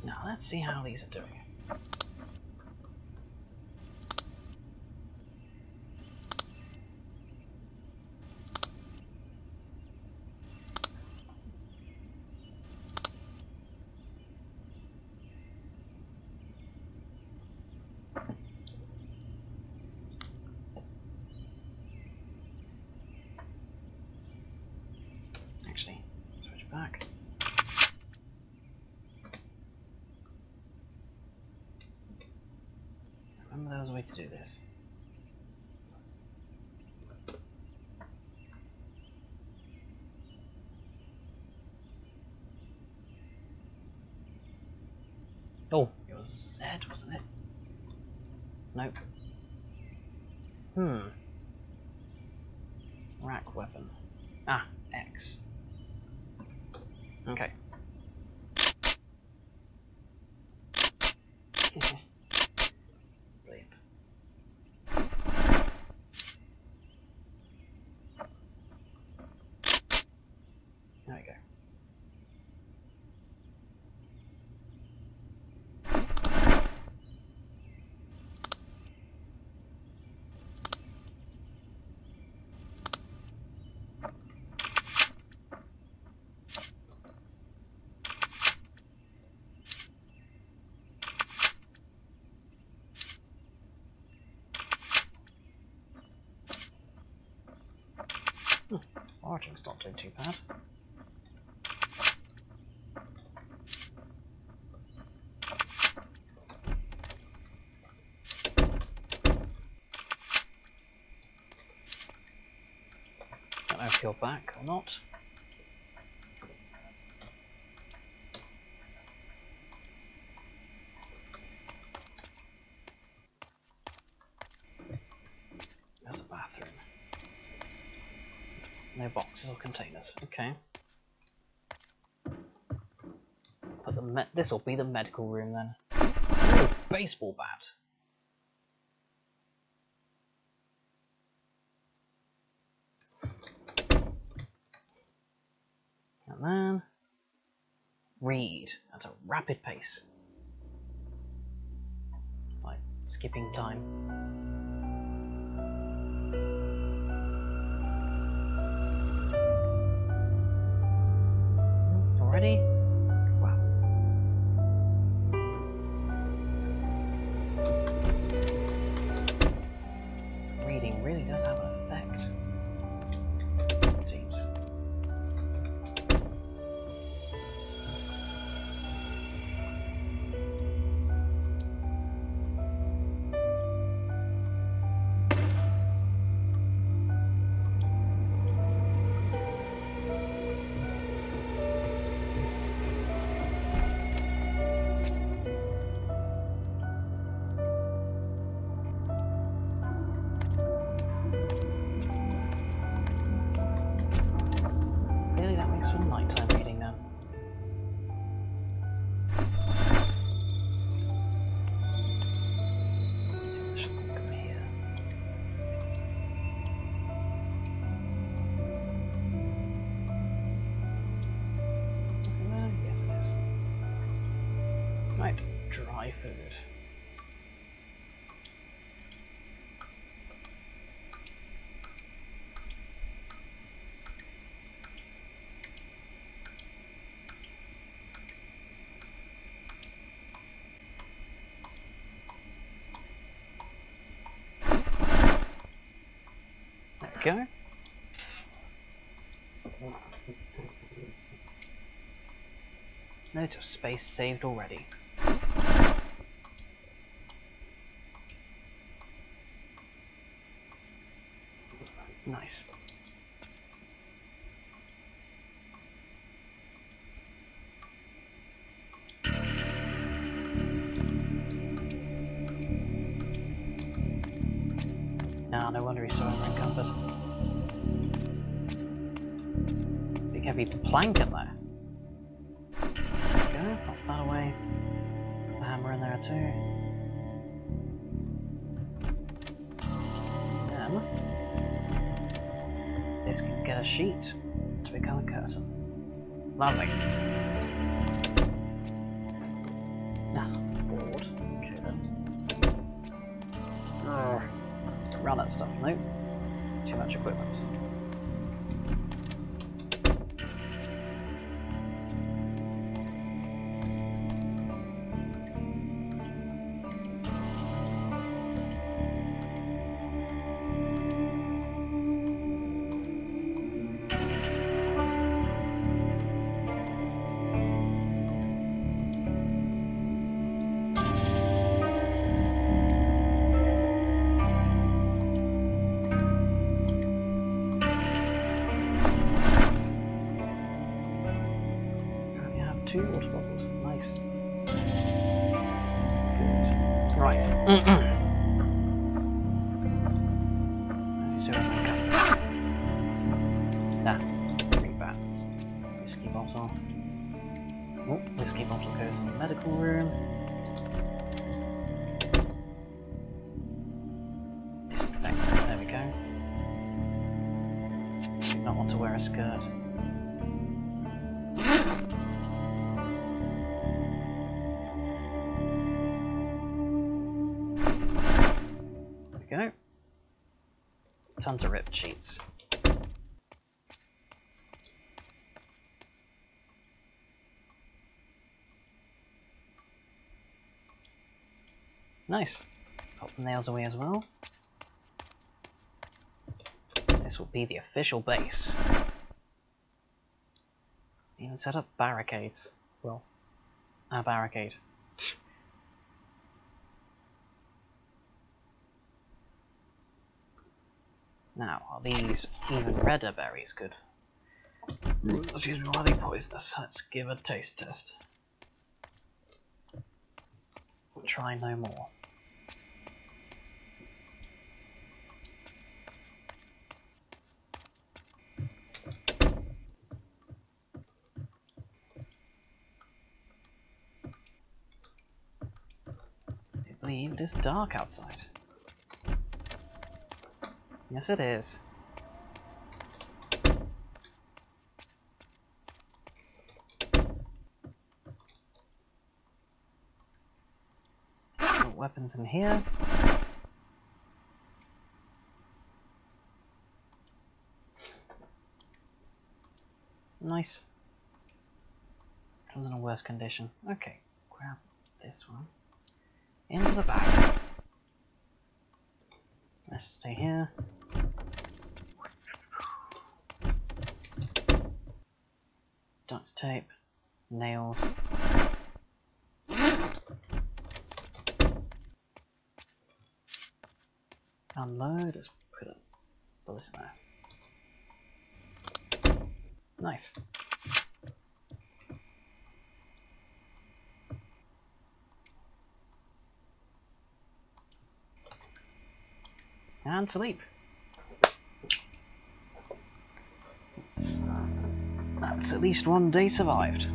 Now let's see how these are doing. Actually, switch back. Remember there was a way to do this. Oh, it was Z, wasn't it? Nope. Rack weapon. Ah, X. Okay. Brilliant. There we go. Origing's not doing too bad. Don't know if you're back or not. There's a bathroom. No boxes or containers. Okay. But this will be the medical room then. Ooh, baseball bat. And then read at a rapid pace. Like skipping time. Already? Wow. Reading really does have an effect, it seems. Dry food. go. Note of space saved already. Nice. Ah, no wonder he's so encumbered. Big heavy plank in there. There we go, pop that away. Put the hammer in there too. Then this can get a sheet to become a curtain. Lovely. Ah, board. Okay then. Around that stuff, nope. Too much equipment. Two water bottles, nice. Good. Right. Ah, 3 bats. Whiskey bottle. Oh, whiskey bottle goes in the medical room. Disinfectant, there we go. Do not want to wear a skirt. Go. Tons of ripped sheets. Nice. Pop the nails away as well. This will be the official base. Even set up barricades. Well, a barricade. Now, are these even redder berries good? Excuse me, are they poisonous? Let's give a taste test. Try no more. I do believe it is dark outside. Yes, it is. Got weapons in here. Nice. It was in a worse condition. Okay, grab this one. Into the bag. Let's stay here. Duct tape, nails. Unload, let's put a bullet in there. Nice. And sleep. That's at least one day survived.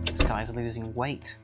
This guy's losing weight.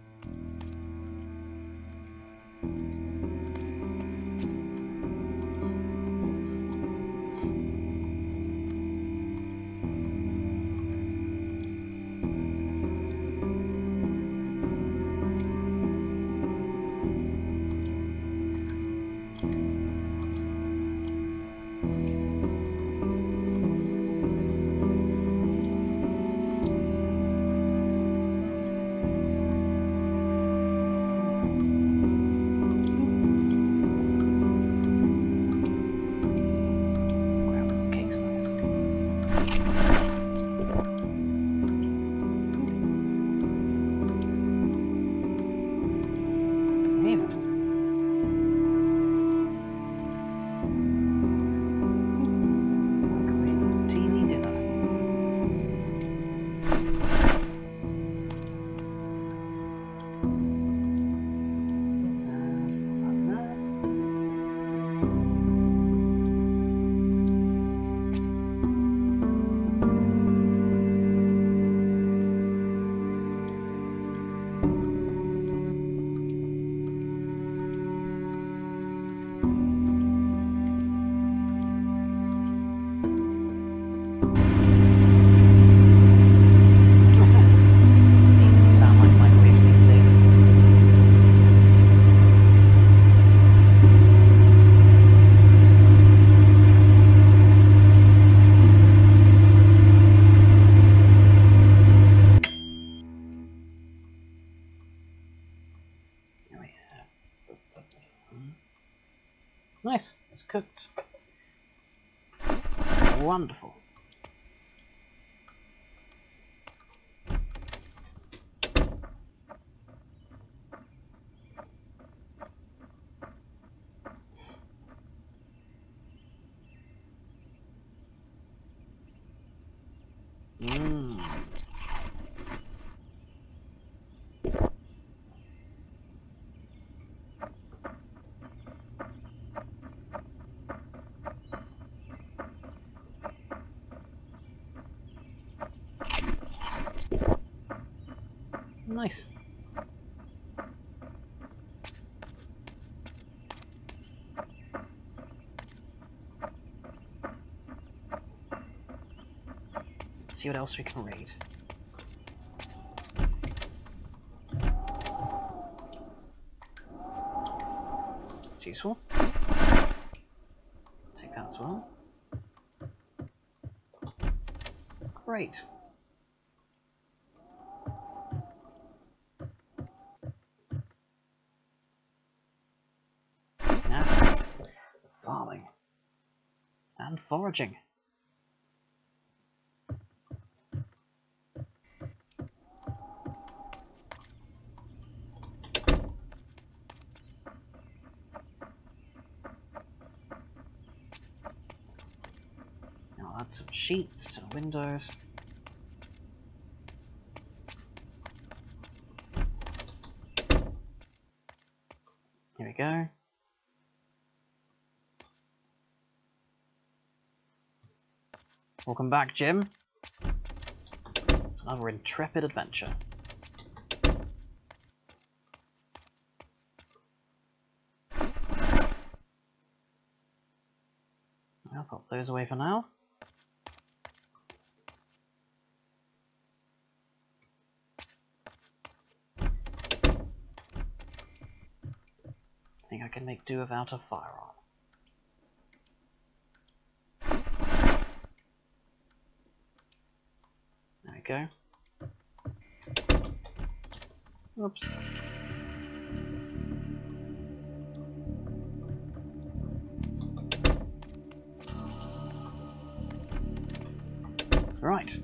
cooked. Wonderful. Nice. Let's see what else we can read. It's useful. Take that as well. Great. Now, farming and foraging. Now add some sheets to the windows. Here we go. Welcome back, Jim. Another intrepid adventure. I'll pop those away for now. I think I can make do without a firearm. There we go. Oops. Right.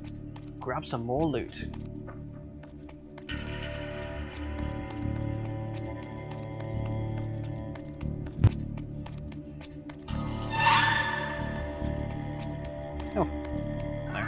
Grab some more loot. Oh. No.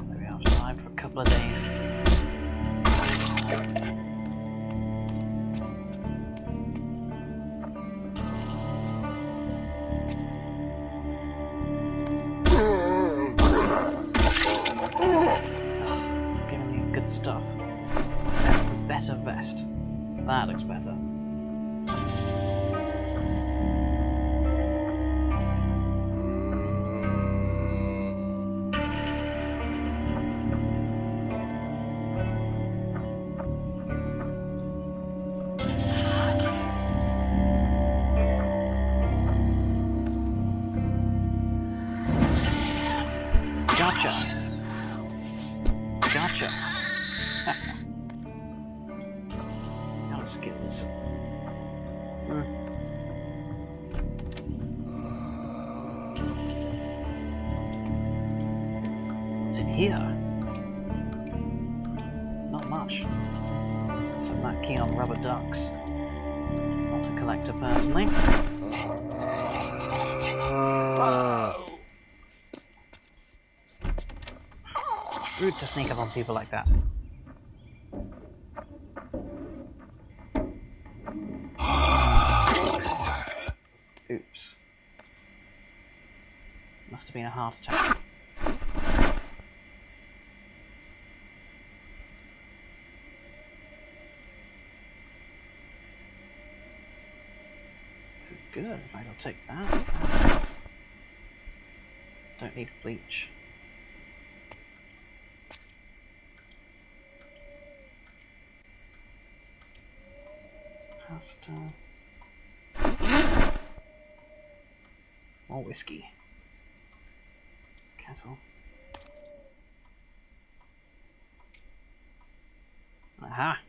Maybe I'll survive for a couple of days. Stuff. Better vest. That looks better. Gotcha. Gotcha. Our skills. What's in here? Not much. So I'm not keen on rubber ducks. Not a collector personally. Rude to sneak up on people like that. Oops. Must have been a heart attack. This is good. In fact, I'll take that. Don't need bleach. Just, More whiskey. Kettle. Aha!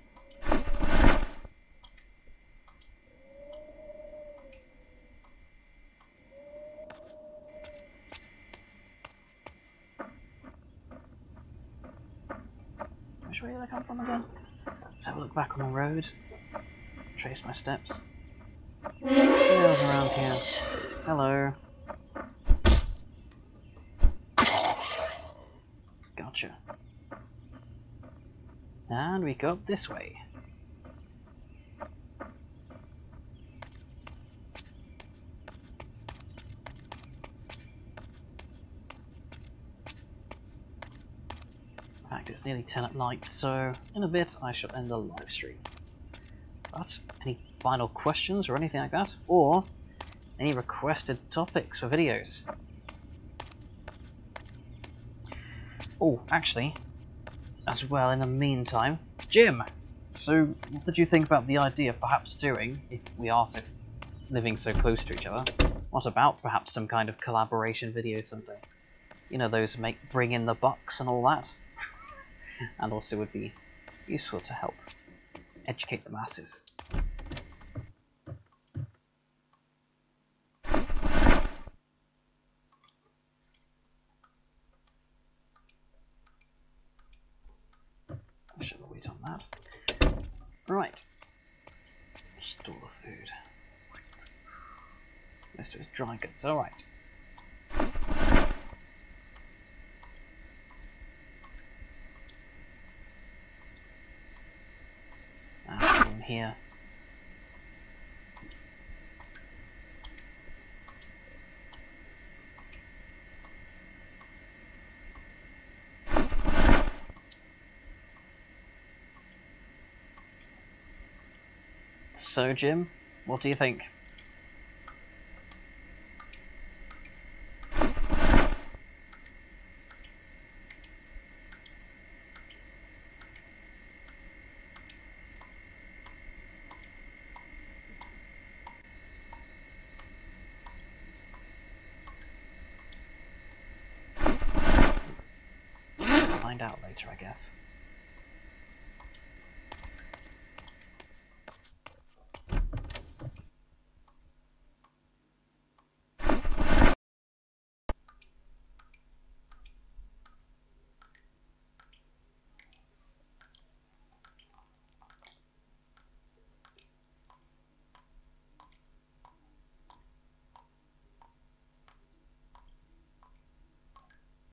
Which way did I come from again? Let's have a look back on the road. Trace my steps. Yeah, around here. Hello. Gotcha. And we go up this way. In fact, it's nearly 10 at night, so in a bit I shall end the live stream. But any final questions or anything like that? Or any requested topics for videos? Oh, actually, as well, in the meantime, Jim! So, what did you think about the idea of perhaps doing, if we are living so close to each other, what about perhaps some kind of collaboration video someday? You know, those bring in the bucks and all that? And also would be useful to help educate the masses. I shall wait on that. Right. Store the food. This is dry goods, alright. In here. So, Jim, what do you think? Find out later, I guess.